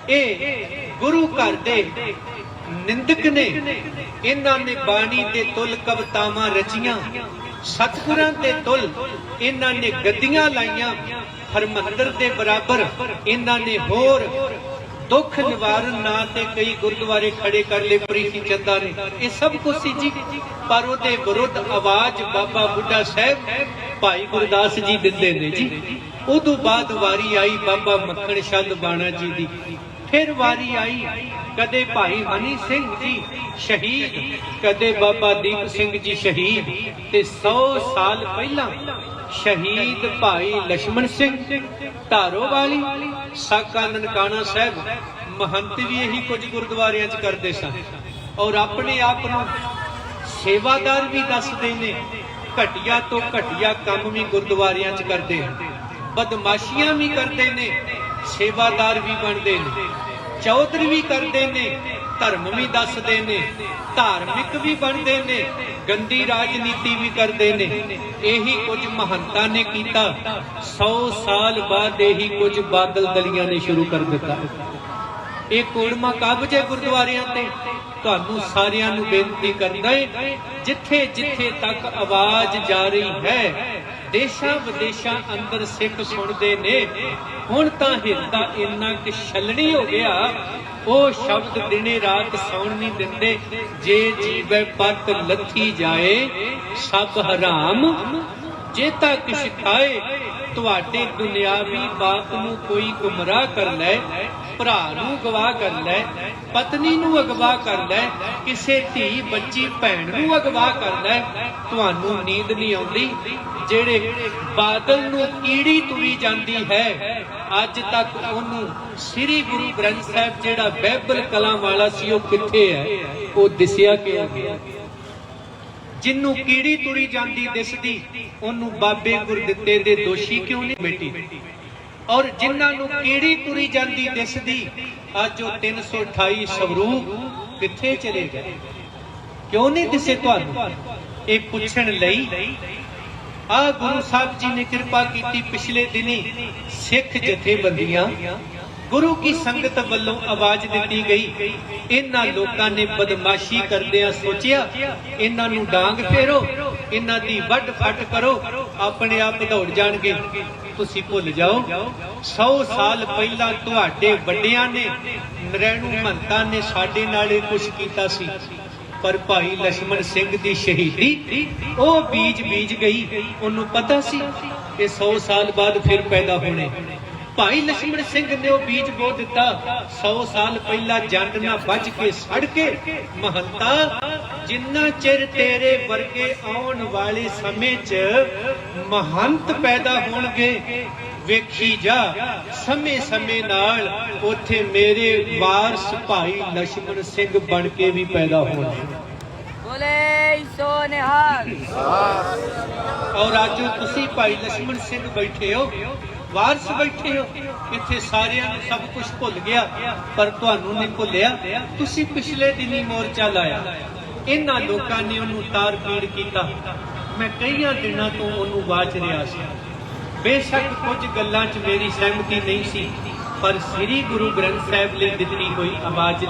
ਇਹ ਗੁਰੂ ਘਰ ਦੇ ਨਿੰਦਕ ਨੇ, ਇਹਨਾਂ ਨੇ ਬਾਣੀ ਦੇ ਤੁਲ ਕਵਿਤਾਵਾਂ ਰਚੀਆਂ, ਸਤਿਗੁਰਾਂ ਦੇ ਤੁਲ ਇਹਨਾਂ ਨੇ ਗੱਦੀਆਂ ਲਾਈਆਂ, ਹਰਮੰਦਰ ਦੇ ਬਰਾਬਰ ਇਹਨਾਂ ਨੇ ਹੋਰ दुख निवारण ना ते कई गुरुद्वारे खड़े कर ले प्रीति चंदा ने, ये सब कुछ सी जी। पर उहदे विरुद्ध आवाज बाबा बुढ़ा साहब भाई गुरदास जी दिंदे ने जी। उदों बाद वारी आई बाबा मक्खण चंद बाणा जी दी। फिर वारी आई कदे भाई हनी सिंह जी शहीद, कदे बाबा दीप सिंह जी शहीद, ते 100 साल पहला शहीद भाई लक्ष्मण सिंह धारोवाली, साका ननकाना साहब महंत भी यही कुछ गुरुद्वारियां च करते सन और अपने आप नूं सेवादार भी दसदे ने। घटिया तो घटिया काम भी गुरुद्वारियां च करते हैं, बदमाशियां भी करते ने, सेवादार भी बनते ने, चौधरी भी करते ने, धर्म भी दसदे ने, धार्मिक भी बनते ने, गंदी राजनीति भी करते ने। यही कुछ महंता ने किया। 100 साल बाद यही कुछ बादल दलियां ने शुरू कर दिता। एक कोड़मा काबज है गुरुद्वारियां ते। तुहानू सारियां नू बेनती करदा है, जिथे जिथे तक आवाज जा रही है, देशां विदेशां अंदर सिख सुनते ने। हुण तां हिरदा इन्ना कि छलनी हो गया, ओ शब्द दिने रात सौण नहीं दिंदे। जे जीवै पत लथी जाए सब हराम, जेता किश खाए तुहाडे दुनियावी बाप नू कोई गुमराह कर लै, भरा नू गवाह कर लै, पत्नी नू अगवा कर लै, किसे धी बच्ची भैन नू अगवा कर लै, तुहानू नींद नहीं आउंदी। जेड़े बादल नू कीड़ी तुरी जांदी है, अज तक ओनू श्री गुरु ग्रंथ साहिब जेड़ा बाइबल कलां वाला सी, ओ किथे है? ओ दिसिया क्यों गया? जिन्नू कीड़ी तुरी जांदी दिसदी, ओनू बाबे गुरदित्ते दे दोषी क्यों नहीं मिटी? और जिन्हां नू कीड़ी तुरी जांदी दिसदी, अज ओ 328 स्वरूप किथे चले गए? क्यों नहीं दिसे तुहानू? ये पुछण लई आ गुरु साहब जी ने कृपा की। पिछले दिनी सिख जथेबंदियां गुरु की संगत वालों आवाज दी गई। इन्हां लोकां ने बदमाशी करदियां सोचिया इन्हां नू डांग फेरो, इन्हां दी वड फट करो, अपने आप दौड़ जाणगे। तुसी भुल जाओ 100 साल पहला तुहाडे वड्डियां ने, नरैणू महंतां ने साडे नाल कुछ कीता सी। पर भाई लक्ष्मण सिंह दी शहीदी ओ बीज बीज गई। उन्होंने पता सी कि 100 साल बाद फिर पैदा होने। भाई लक्ष्मण सिंह ने वो बीज बो दिता। 100 साल पहला जंड ना बज के सड़ के, महंता जिन्ना चिर तेरे वर्गे आउण वाले समय च महंत पैदा होणगे, वेखी जा समय समय नाल उथे मेरे वारस भाई लक्ष्मण सिंह बन के भी पैदा होने। बोले सो निहाल। और आज तुसी भाई लक्ष्मण सिंह बैठे हो, वारस बैठे हो, इत्थे सारियां नूं सब कुछ भुल गया, पर तुहानू नहीं भुलिया। तुसी पिछले दिनी मोर्चा लाया, इन्हां लोकां ने उन्होंने तार पीड़ कीता। मैं कई दिनों तो उन्होंने वाच रहा सी। बेशक कुछ गल्लां च मेरी सहमति नहीं सी, पर श्री गुरु ग्रंथ साहिब ने दिती हुई आवाज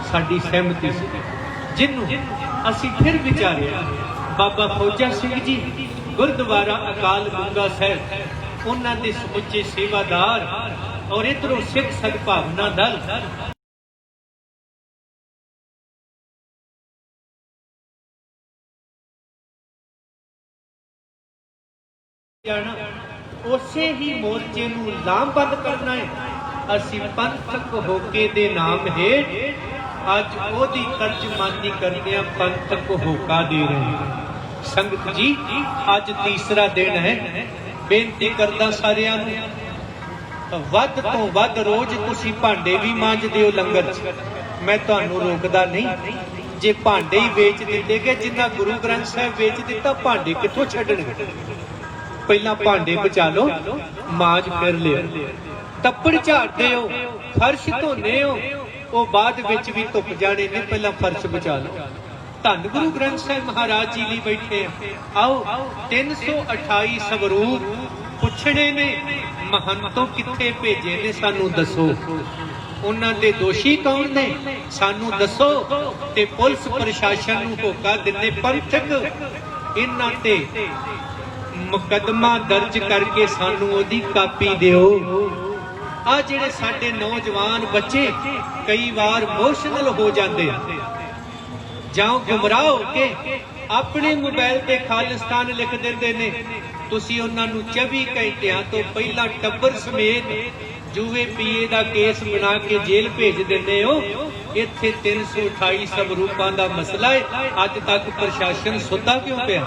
साडी सहमति सी, जिन्नू असी फिर विचारिया। बाबा फौजा सिंह जी गुरुद्वारा अकाल बुंगा साहिब, उन्हां दे समुचे सेवादार और इधरों सिख सद्भावना दल जाना, उसे ही मोर्चे नूं लामबंद करना है। असी पंथक होके दे नाम हेठ अज ओदी तर्जमानी करदे पंथक होका दे रहे हैं। संगत जी अज तीसरा दिन है। बेनती करदा सारियां नूं वध तो वध रोज तुसी भांडे भी मांजदे हो लंगर च, मैं तुहानू रोकदा नहीं। जे भांडे ही वेच दिते गए, जिन्ना गुरु ग्रंथ साहिब वेच दिता, भांडे कित्थों छड्डणगे? पहला भांडे बचा लो, माज फिर लियो। टप्पड़ झाड़ते हो, फर्श धोने हो, वो बाद विच भी धुप जाने ने, पहला फर्श बचा लो। धन गुरु ग्रंथ साहिब महाराज जी लिए बैठे हैं। आओ 328 स्वरूप पुछने ने, महंतों किथे भेजे ने, सानू दसो। उन्हां दे दोषी कौन ने, सानू दसो। ते पुलिस प्रशासन नूं होका दिते, पंथक इन्हां ते मुकदमा दर्ज करके सानू ओदी कापी दिओ। ਆ ਜਿਹੜੇ ਸਾਡੇ ਨੌਜਵਾਨ ਬੱਚੇ ਕਈ ਵਾਰ ਇਮੋਸ਼ਨਲ ਹੋ ਜਾਂਦੇ ਆ ਜਾਂ ਗੁੰਮਰਾਹ ਹੋ ਕੇ ਆਪਣੇ ਮੋਬਾਈਲ ਤੇ ਖਾਲਿਸਤਾਨ ਲਿਖ ਦਿੰਦੇ ਨੇ। ਤੁਸੀਂ ਉਹਨਾਂ ਨੂੰ 24 ਘੰਟਿਆਂ ਤੋਂ ਪਹਿਲਾਂ ਟੱਬਰ ਸਮੇਤ ਜੂਏ ਪੀਏ ਦਾ ਕੇਸ ਬਣਾ ਕੇ ਜੇਲ੍ਹ ਭੇਜ ਦਿੰਦੇ ਹੋ। ਇੱਥੇ 328 ਸਵਰੂਪਾਂ ਦਾ ਮਸਲਾ ਹੈ, ਅੱਜ ਤੱਕ ਪ੍ਰਸ਼ਾਸਨ ਸੁੱਤਾ ਕਿਉਂ ਪਿਆ?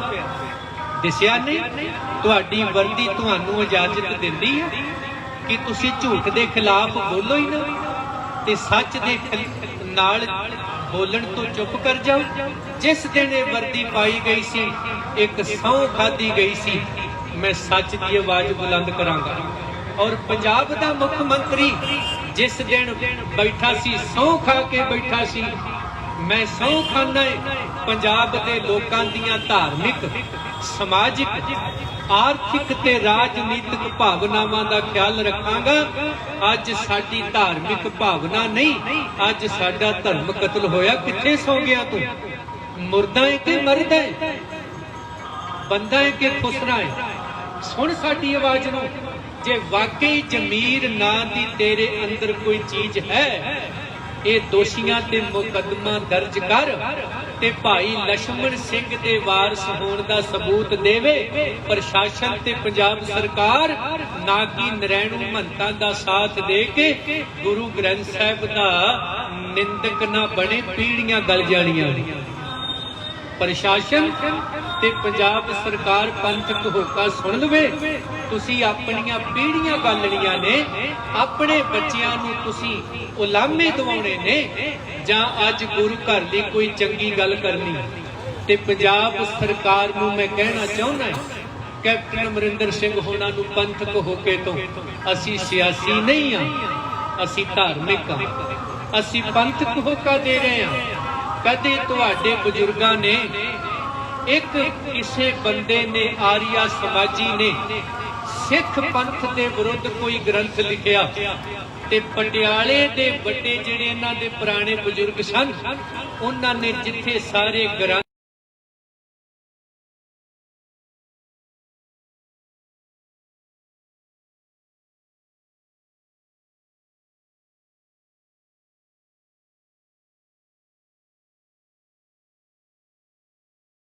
ਦਿਸਿਆ ਨਹੀਂ? ਤੁਹਾਡੀ ਵਰਦੀ ਤੁਹਾਨੂੰ ਇਜਾਜ਼ਤ ਦਿੰਦੀ ਹੈ ਕਿ ਤੁਸੀਂ ਝੂਠ ਦੇ ਖਿਲਾਫ ਬੋਲੋ ਹੀ ਨਾ ਤੇ ਸੱਚ ਦੇ ਨਾਲ ਬੋਲਣ ਤੋਂ ਚੁੱਪ ਕਰ ਜਾਓ। ਜਿਸ ਦਿਨ ਇਹ ਵਰਦੀ ਪਾਈ ਗਈ ਸੀ, ਇੱਕ ਸਹੁੰ ਖਾਧੀ ਗਈ ਸੀ, ਮੈਂ ਸੱਚ ਦੀ ਆਵਾਜ਼ ਬੁਲੰਦ ਕਰਾਂਗਾ। ਔਰ ਪੰਜਾਬ ਦਾ ਮੁੱਖ ਮੰਤਰੀ ਜਿਸ ਦਿਨ ਬੈਠਾ ਸੀ, ਸਹੁੰ ਖਾ ਕੇ ਬੈਠਾ ਸੀ, ਮੈਂ ਸਹੁੰ ਖਾਨਾ ਹੈ ਪੰਜਾਬ ਦੇ ਲੋਕਾਂ ਦੀਆਂ ਧਾਰਮਿਕ, ਸਮਾਜਿਕ, ਆਰਥਿਕ ਤੇ ਰਾਜਨੀਤਿਕ ਭਾਵਨਾਵਾਂ ਦਾ ਖਿਆਲ ਰੱਖਾਂਗਾ। ਅੱਜ ਸਾਡੀ ਧਾਰਮਿਕ ਭਾਵਨਾ ਨਹੀਂ, ਅੱਜ ਸਾਡਾ ਧਰਮ ਕਤਲ ਹੋਇਆ। ਕਿੱਥੇ ਸੌ ਗਿਆ ਤੂੰ? ਮੁਰਦਾ ਹੈ ਕਿ ਮਰਦਾ ਹੈ? ਬੰਦਾ ਹੈ ਕਿ ਖੁਸਰਾ ਹੈ? ਸੁਣ ਸਾਡੀ ਆਵਾਜ਼ ਨੂੰ। ਜੇ ਵਾਕਈ ਜ਼ਮੀਰ ਨਾਂ ਦੀ ਤੇਰੇ ਅੰਦਰ ਕੋਈ ਚੀਜ਼ ਹੈ, ਇਹ ਦੋਸ਼ੀਆਂ ਤੇ ਮੁਕੱਦਮਾ ਦਰਜ ਕਰ ਤੇ ਭਾਈ ਲਛਮਣ ਸਿੰਘ ਦੇ ਵਾਰਸ ਹੋਣ ਦਾ ਸਬੂਤ ਦੇਵੇ। ਪ੍ਰਸ਼ਾਸਨ ਤੇ ਪੰਜਾਬ ਸਰਕਾਰ ਨਾ ਕਿ ਨਰੈਣੂ ਮਹੰਤਾਂ ਦਾ ਸਾਥ ਦੇ ਕੇ ਗੁਰੂ ਗ੍ਰੰਥ ਸਾਹਿਬ ਦਾ ਨਿੰਦਕ ਨਾ ਬਣੇ, ਪੀੜ੍ਹੀਆਂ ਗਲ ਜਾਣੀਆਂ। ਪ੍ਰਸ਼ਾਸਨ ਤੇ ਪੰਜਾਬ ਸਰਕਾਰ ਪੰਥਕ ਹੋਕਾ ਸੁਣ ਲਵੇ। ਤੁਸੀਂ ਆਪਣੀਆਂ ਪੀੜ੍ਹੀਆਂ ਗਾਲਣੀਆਂ ਨੇ, ਆਪਣੇ ਬੱਚਿਆਂ ਨੂੰ ਤੁਸੀਂ ਉਲਾਮੇ ਦਿਵਾਉਣੇ ਨੇ, ਜਾਂ ਅੱਜ ਗੁਰੂ ਘਰ ਦੀ ਕੋਈ ਚੰਗੀ ਗੱਲ ਕਰਨੀ। ਤੇ ਪੰਜਾਬ ਸਰਕਾਰ ਨੂੰ ਮੈਂ ਕਹਿਣਾ ਚਾਹੁੰਦਾ, ਕੈਪਟਨ ਅਮਰਿੰਦਰ ਸਿੰਘ ਹੋਣਾ ਨੂੰ ਪੰਥਕ ਹੋਕੇ ਤੋਂ, ਅਸੀਂ ਸਿਆਸੀ ਨਹੀਂ ਆ, ਅਸੀਂ ਧਾਰਮਿਕ ਆ, ਅਸੀਂ ਪੰਥਕ ਹੋਕਾ ਦੇ ਰਹੇ ਹਾਂ। ਕਦੇ ਤੁਹਾਡੇ ਬਜ਼ੁਰਗਾਂ ਨੇ, ਇੱਕ ਕਿਸੇ ਬੰਦੇ ਨੇ, ਆਰੀਆ ਸਮਾਜੀ ਨੇ ਸਿੱਖ ਪੰਥ ਦੇ ਵਿਰੁੱਧ ਕੋਈ ਗ੍ਰੰਥ ਲਿਖਿਆ ਤੇ ਪਟਿਆਲੇ ਦੇ ਵੱਡੇ ਜਿਹੜੇ ਇਹਨਾਂ ਦੇ ਪੁਰਾਣੇ ਬਜ਼ੁਰਗ ਸਨ, ਉਹਨਾਂ ਨੇ ਜਿੱਥੇ ਸਾਰੇ ਗ੍ਰੰਥ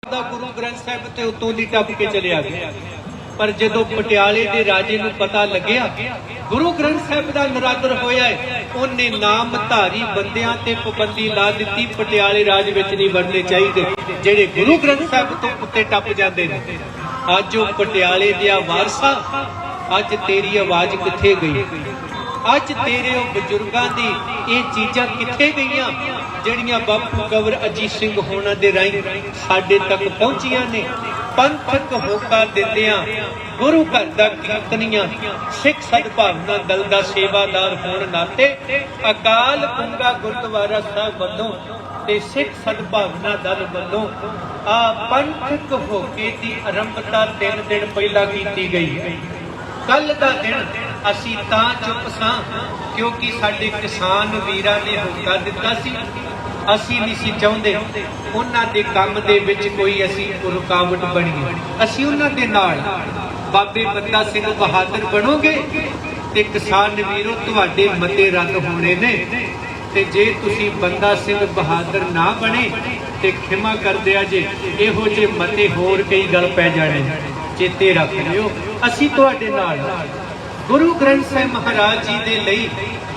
ਦਾ ਗੁਰੂ ਗ੍ਰੰਥ ਸਾਹਿਬ ਤੇ ਉਤੋਂ ਦੀ ਟੱਪ ਕੇ ਚਲਿਆ ਗਿਆ। ਪਰ ਜਦੋਂ ਪਟਿਆਲੇ ਦੇ ਰਾਜੇ ਨੂੰ ਪਤਾ ਲੱਗਿਆ ਗੁਰੂ ਗ੍ਰੰਥ ਸਾਹਿਬ ਦਾ ਨਰਾਦਰ ਹੋਇਆ ਹੈ, ਉਹਨੇ ਨਾਮਧਾਰੀ ਬੰਦਿਆਂ ਤੇ ਪਾਬੰਦੀ ਲਾ ਦਿੱਤੀ, ਪਟਿਆਲੇ ਰਾਜ ਵਿੱਚ ਨਹੀਂ ਵੜਨੇ ਚਾਹੀਦੇ ਜਿਹੜੇ ਗੁਰੂ ਗ੍ਰੰਥ ਸਾਹਿਬ ਤੋਂ ਉੱਤੇ ਟੱਪ ਜਾਂਦੇ ਨੇ। ਅੱਜ ਉਹ ਪਟਿਆਲੇ ਦੇ ਵਾਰਸਾ, ਅੱਜ ਤੇਰੀ ਆਵਾਜ਼ ਕਿੱਥੇ ਗਈ? ਅੱਜ ਤੇਰੇ ਉਹ ਬਜ਼ੁਰਗਾਂ ਦੀ ਇਹ ਚੀਜ਼ਾਂ ਕਿੱਥੇ ਗਈਆਂ ਜਿਹੜੀਆਂ ਬਾਪੂ ਕੰਵਰ ਅਜੀਤ ਸਿੰਘ ਹੋਣਾ ਦੇ ਰਾਹੀਂ ਸਾਡੇ ਤੱਕ ਪਹੁੰਚੀਆਂ ਨੇ? ਪੰਥਕ ਹੋਕਾ ਦਿੰਦਿਆਂ ਗੁਰੂ ਘਰ ਦਾ ਕੀਰਤਨੀਆਂ, ਸਿੱਖ ਸਦਭਾਵਨਾ ਦਲ ਦਾ ਸੇਵਾਦਾਰ ਹੋਣ ਨਾਤੇ ਅਕਾਲ ਗੰਗਾ ਗੁਰਦੁਆਰਾ ਸਾਹਿਬ ਵੱਲੋਂ ਤੇ ਸਿੱਖ ਸਦਭਾਵਨਾ ਦਲ ਵੱਲੋਂ ਆ ਪੰਥਕ ਹੋਕੇ ਦੀ ਆਰੰਭਤਾ 3 ਦਿਨ ਪਹਿਲਾਂ ਕੀਤੀ ਗਈ ਹੈ। ਕੱਲ ਦਾ ਦਿਨ ਅਸੀਂ ਤਾਂ ਚੁੱਪ ਸਾਂ ਕਿਉਂਕਿ ਸਾਡੇ ਕਿਸਾਨ ਵੀਰਾਂ ਨੇ ਹੋਕਾ ਦਿੱਤਾ ਸੀ। ਅਸੀਂ ਨਹੀਂ ਸੀ ਚਾਹੁੰਦੇ ਉਹਨਾਂ ਦੇ ਕੰਮ ਦੇ ਵਿੱਚ ਕੋਈ ਅਸੀਂ ਰੁਕਾਵਟ ਬਣੀਏ। ਅਸੀਂ ਉਹਨਾਂ ਦੇ ਨਾਲ, ਬਾਬੇ ਬੰਦਾ ਸਿੰਘ ਬਹਾਦਰ ਬਣੋਗੇ ਤੇ ਕਿਸਾਨ ਵੀਰੋ ਤੁਹਾਡੇ ਮਤੇ ਰੱਦ ਹੋਣੇ ਨੇ। ਤੇ ਜੇ ਤੁਸੀਂ ਬੰਦਾ ਸਿੰਘ ਬਹਾਦਰ ਨਾ ਬਣੇ ਤੇ ਖਿਮਾ ਕਰ ਦਿਆ ਜੇ, ਇਹੋ ਜਿਹੇ ਮਤੇ ਹੋਰ ਕਈ ਗੱਲ ਪੈ ਜਾਣੇ। ਚੇਤੇ ਰੱਖ ਲਿਓ, ਅਸੀਂ ਤੁਹਾਡੇ ਨਾਲ। ਗੁਰੂ ਗ੍ਰੰਥ ਸਾਹਿਬ ਮਹਾਰਾਜ ਜੀ ਦੇ ਲਈ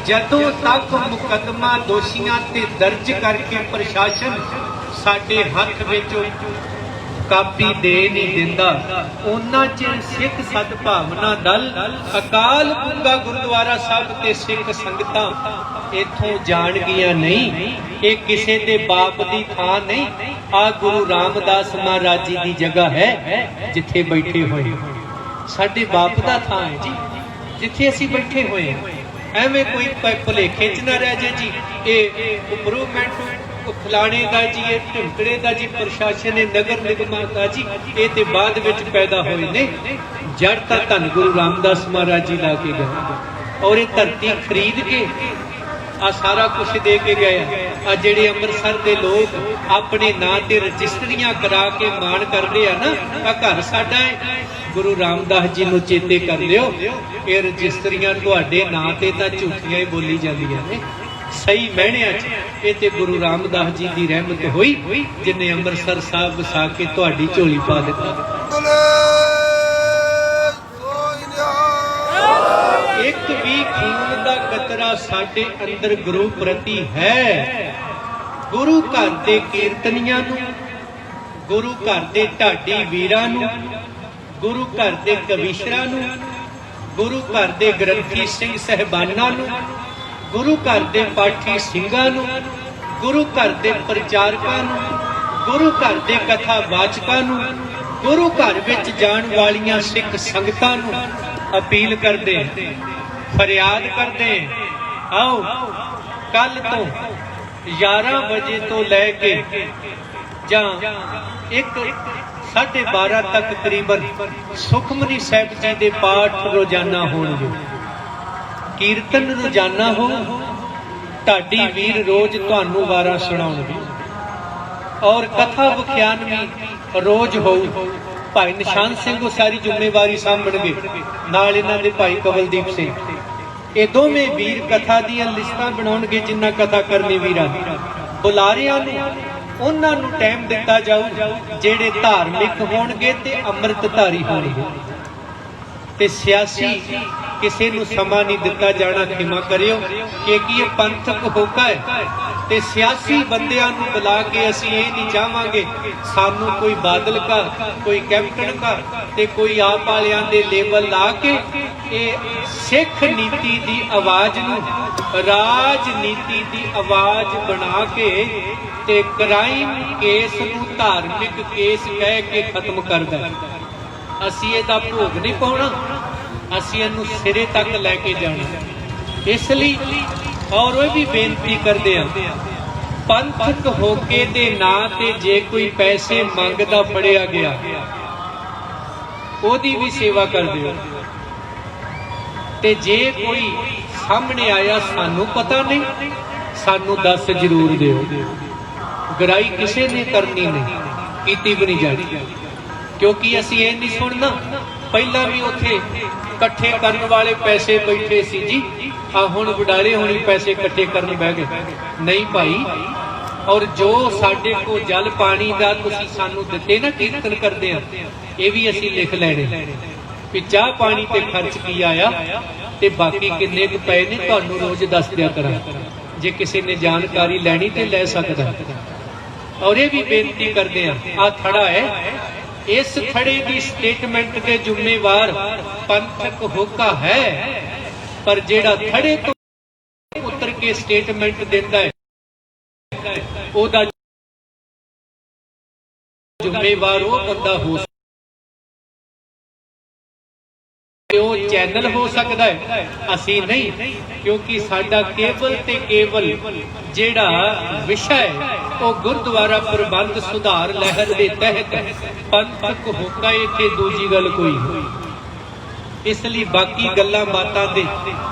ਜਦੋਂ ਤੱਕ ਮੁਕੱਦਮਾ ਦੋਸ਼ੀਆਂ ਤੇ ਦਰਜ ਕਰਕੇ ਪ੍ਰਸ਼ਾਸਨ ਸਾਡੇ ਹੱਥ ਵਿੱਚ ਕਾਪੀ ਦੇ ਨਹੀਂ ਦਿੰਦਾ, ਉਹਨਾਂ ਚਿਰ ਸਿੱਖ ਸਦਭਾਵਨਾ ਦਲ, ਅਕਾਲ ਗੰਗਾ ਗੁਰਦੁਆਰਾ ਸਾਹਿਬ ਤੇ ਸਿੱਖ ਸੰਗਤਾਂ ਇੱਥੋਂ ਜਾਣਗੀਆਂ ਨਹੀਂ। ਇਹ ਕਿਸੇ ਦੇ ਬਾਪ ਦੀ ਥਾਂ ਨਹੀਂ, ਆ ਗੁਰੂ ਰਾਮਦਾਸ ਮਹਾਰਾਜ ਜੀ ਦੀ ਜਗ੍ਹਾ ਹੈ ਜਿੱਥੇ ਬੈਠੇ ਹੋਏ। ਸਾਡੇ ਬਾਪ ਦਾ ਥਾਂ ਹੈ ਜੀ, ਜਿੱਥੇ ਅਸੀਂ ਬੈਠੇ ਹੋਏ ਹਾਂ। ਐਵੇਂ ਕੋਈ ਭੁਲੇਖੇ 'ਚ ਨਾ ਰਹਿ ਜੇ ਜੀ ਇਹ ਇੰਪਰੂਵਮੈਂਟ ਫਲਾਣੇ ਦਾ ਜੀ, ਇਹ ਢਿਮਕੜੇ ਦਾ ਜੀ, ਪ੍ਰਸ਼ਾਸਨ ਨੇ ਨਗਰ ਨਿਗਮਾਂ ਦਾ ਜੀ, ਇਹ ਤੇ ਬਾਅਦ ਵਿੱਚ ਪੈਦਾ ਹੋਏ ਨੇ। ਜੜ ਤਾਂ ਧੰਨ ਗੁਰੂ ਰਾਮਦਾਸ ਮਹਾਰਾਜ ਜੀ ਲਾ ਕੇ ਗਏ, ਔਰ ਇਹ ਧਰਤੀ ਖਰੀਦ ਕੇ ਆ ਸਾਰਾ ਕੁਝ ਦੇ ਕੇ ਗਏ। ਆ ਜਿਹੜੇ ਅੰਮ੍ਰਿਤਸਰ ਦੇ ਲੋਕ ਆਪਣੇ ਨਾਂ ਤੇ ਰਜਿਸਟਰੀਆਂ ਕਰਾ ਕੇ ਮਾਣ ਕਰਦੇ ਆ ਨਾ, ਆ ਘਰ ਸਾਡਾ ਹੈ, ਗੁਰੂ ਰਾਮਦਾਸ ਜੀ ਨੂੰ ਚੇਤੇ ਕਰ ਲਿਓ। ਇਹ ਰਜਿਸਟਰੀਆਂ ਤੁਹਾਡੇ ਨਾਂ ਤੇ ਤਾਂ ਝੂਠੀਆਂ ਹੀ ਬੋਲੀ ਜਾਂਦੀਆਂ ਨੇ, ਸਹੀ ਮਹਿਣਿਆਂ 'ਚ ਇਹ ਤੇ ਗੁਰੂ ਰਾਮਦਾਸ ਜੀ ਦੀ ਰਹਿਮਤ ਹੋਈ ਜਿਨੇ ਅੰਮ੍ਰਿਤਸਰ ਸਾਹਿਬ ਵਸਾ ਕੇ ਤੁਹਾਡੀ ਝੋਲੀ ਪਾ ਦਿੱਤਾ। ਇੱਕ ਵੀ ਖੂਨ ਦਾ ਕਤਰਾ ਸਾਡੇ ਅੰਦਰ ਗੁਰੂ ਪ੍ਰਤੀ ਹੈ। ਗੁਰੂ ਘਰ ਦੇ ਕੀਰਤਨੀਆਂ ਨੂੰ, ਗੁਰੂ ਘਰ ਦੇ ਢਾਡੀ ਵੀਰਾਂ ਨੂੰ, ਗੁਰੂ ਘਰ ਦੇ ਕਵੀਸ਼ਰਾਂ ਨੂੰ, ਗੁਰੂ ਘਰ ਦੇ ਗ੍ਰੰਥੀ ਸਿੰਘ ਸਹਿਬਾਨਾਂ ਨੂੰ, ਗੁਰੂ ਘਰ ਦੇ ਪਾਠੀ ਸਿੰਘਾਂ ਨੂੰ, ਗੁਰੂ ਘਰ ਦੇ ਪ੍ਰਚਾਰਕਾਂ ਨੂੰ, ਗੁਰੂ ਘਰ ਦੇ ਕਥਾ ਵਾਚਕਾਂ ਨੂੰ, ਗੁਰੂ ਘਰ ਵਿੱਚ ਜਾਣ ਵਾਲੀਆਂ ਸਿੱਖ ਸੰਗਤਾਂ ਨੂੰ ਅਪੀਲ ਕਰਦੇ, ਫਰਿਆਦ ਕਰਦੇ, ਆਓ ਕੱਲ ਤੋਂ 11 ਵਜੇ ਤੋਂ ਲੈ ਕੇ ਜਾਂ 1:30 ਤੱਕ ਤਕਰੀਬਨ ਸੁਖਮਨੀ ਸਾਹਿਬ ਜੀ ਦੇ ਪਾਠ ਰੋਜ਼ਾਨਾ ਹੋਣਗੇ, ਕੀਰਤਨ ਰੋਜ਼ਾਨਾ ਹੋ, ਢਾਡੀ ਵੀਰ ਰੋਜ਼ ਤੁਹਾਨੂੰ ਵਾਰਾਂ ਸੁਣਾਉਣਗੇ ਔਰ ਕਥਾ ਵਿਖਿਆਨ ਵੀ ਰੋਜ਼ ਹੋਊ। ਭਾਈ ਨਿਸ਼ਾਨ ਸਿੰਘ ਉਹ ਸਾਰੀ ਜ਼ਿੰਮੇਵਾਰੀ ਸਾਂਭਣਗੇ, ਨਾਲ ਇਹਨਾਂ ਦੇ ਭਾਈ ਕਵਲਦੀਪ ਸਿੰਘ। ਇਹ ਦੋਵੇਂ ਵੀਰ ਕਥਾ ਦੀਆਂ ਲਿਸਟਾਂ ਬਣਾਉਣਗੇ, ਜਿੰਨਾ ਕਥਾ ਕਰਨੀ ਵੀਰਾਂ ਬੁਲਾਰਿਆਂ ਨੂੰ ਉਹਨਾਂ ਨੂੰ ਟਾਈਮ ਦਿੱਤਾ ਜਾਊ ਜਿਹੜੇ ਧਾਰਮਿਕ ਹੋਣਗੇ ਤੇ ਅੰਮ੍ਰਿਤਧਾਰੀ ਹੋਣਗੇ, ਤੇ ਸਿਆਸੀ ਕਿਸੇ ਨੂੰ ਸਮਾਂ ਨਹੀਂ ਦਿੱਤਾ ਜਾਣਾ। ਖਿਮਾ ਕਰਿਓ ਕਿਉਂਕਿ ਇਹ ਪੰਥਕ ਹੋਕਾ ਹੈ ਤੇ ਸਿਆਸੀ ਬੰਦਿਆਂ ਨੂੰ ਬੁਲਾ ਕੇ ਅਸੀਂ ਇਹ ਨਹੀਂ ਚਾਹਾਂਗੇ ਸਾਨੂੰ ਕੋਈ ਬਾਦਲ ਕਾ, ਕੋਈ ਕੈਪਟਨ ਕਾ ਤੇ ਕੋਈ ਆਪ ਵਾਲਿਆਂ ਦੇ ਲੇਬਲ ਲਾ ਕੇ ਇਹ ਸਿੱਖ ਨੀਤੀ ਦੀ ਆਵਾਜ਼ ਨੂੰ ਰਾਜਨੀਤੀ ਦੀ ਆਵਾਜ਼ ਬਣਾ ਕੇ ਤੇ ਕ੍ਰਾਈਮ ਕੇਸ ਨੂੰ ਧਾਰਮਿਕ ਕੇਸ ਕਹਿ ਕੇ ਖਤਮ ਕਰਦਾ। ਅਸੀਂ ਇਹਦਾ ਭੋਗ ਨਹੀਂ ਪਾਉਣਾ, ਅਸੀਂ ਇਹਨੂੰ ਸਿਰੇ ਤੱਕ ਲੈ ਕੇ ਜਾਣਾ। ਇਸ ਲਈ ਔਰ ਉਹ ਵੀ ਬੇਨਤੀ ਕਰਦੇ ਆ, ਪੰਥਕ ਹੋਕੇ ਦੇ ਨਾਂ ਤੇ ਜੇ ਕੋਈ ਪੈਸੇ ਮੰਗਦਾ ਫੜਿਆ ਗਿਆ ਉਹਦੀ ਵੀ ਸੇਵਾ ਕਰ ਦਿਓ, ਤੇ ਜੇ ਕੋਈ ਸਾਹਮਣੇ ਆਇਆ ਸਾਨੂੰ ਪਤਾ ਨਹੀਂ, ਸਾਨੂੰ ਦੱਸ ਜ਼ਰੂਰ ਦਿਓ। ਗਰਾਈ ਕਿਸੇ ਨੇ ਕਰਨੀ ਨਹੀਂ, ਕੀਤੀ ਵੀ ਨਹੀਂ ਜਾਣੀ, ਕਿਉਂਕਿ ਅਸੀਂ ਇਹ ਨਹੀਂ ਸੁਣਨਾ ਪਹਿਲਾਂ ਵੀ ਉੱਥੇ ਇਕੱਠੇ ਕਰਨ ਵਾਲੇ ਪੈਸੇ ਬੈਠੇ ਸੀ ਜੀ, ਆ ਹੁਣ ਵਡਾਲੇ ਹੋਣੀ ਪੈਸੇ ਇਕੱਠੇ ਕਰਨ ਬਹਿ ਗਏ। ਨਹੀਂ ਭਾਈ, ਔਰ ਜੋ ਸਾਡੇ ਕੋਲ ਜਲ ਪਾਣੀ ਦਾ ਤੁਸੀਂ ਸਾਨੂੰ ਦਿੱਤੇ ਨਾ ਕੀਰਤਨ ਕਰਦੇ ਆ, ਇਹ ਵੀ ਅਸੀਂ ਲਿਖ ਲੈਣੇ ਵੀ ਚਾਹ ਪਾਣੀ ਤੇ ਖਰਚ ਕੀ ਆਇਆ ਤੇ ਬਾਕੀ ਕਿੰਨੇ ਕੁ ਪਏ ਨੇ ਤੁਹਾਨੂੰ ਰੋਜ਼ ਦੱਸ ਦਿਆ ਕਰਾਂ। ਜੇ ਕਿਸੇ ਨੇ ਜਾਣਕਾਰੀ ਲੈਣੀ ਤੇ ਲੈ ਸਕਦਾ। ਔਰ ਇਹ ਵੀ ਬੇਨਤੀ ਕਰਦੇ ਆ, ਆ ਥੜਾ ਹੈ, ਇਸ ਥੜੇ ਦੀ ਸਟੇਟਮੈਂਟ ਦੇ ਜ਼ਿੰਮੇਵਾਰ ਪੰਥਕ ਹੋਕਾ ਹੈ, ਪਰ ਜਿਹੜਾ ਥੜੇ ਤੋਂ ਉਤਰ ਕੇ ਸਟੇਟਮੈਂਟ ਦਿੰਦਾ ਹੈ ਉਹਦਾ ਜ਼ਿੰਮੇਵਾਰ ਉਹ ਬੰਦਾ ਹੋ ਸਕਦਾ, ਉਹ ਚੈਨਲ ਹੋ ਸਕਦਾ ਹੈ, ਅਸੀਂ ਨਹੀਂ। ਕਿਉਂਕਿ ਸਾਡਾ ਕੇਵਲ ਤੇ ਕੇਵਲ ਜਿਹੜਾ ਵਿਸ਼ਾ ਹੈ ਉਹ ਗੁਰਦੁਆਰਾ ਪ੍ਰਬੰਧ ਸੁਧਾਰ ਲਹਿਰ ਦੇ ਤਹਿਤ ਪੰਥਕ ਹੋਕਾ, ਇੱਥੇ ਦੂਜੀ ਗੱਲ ਕੋਈ ਨਹੀਂ। ਇਸ ਲਈ ਬਾਕੀ ਗੱਲਾਂ ਬਾਤਾਂ ਦੇ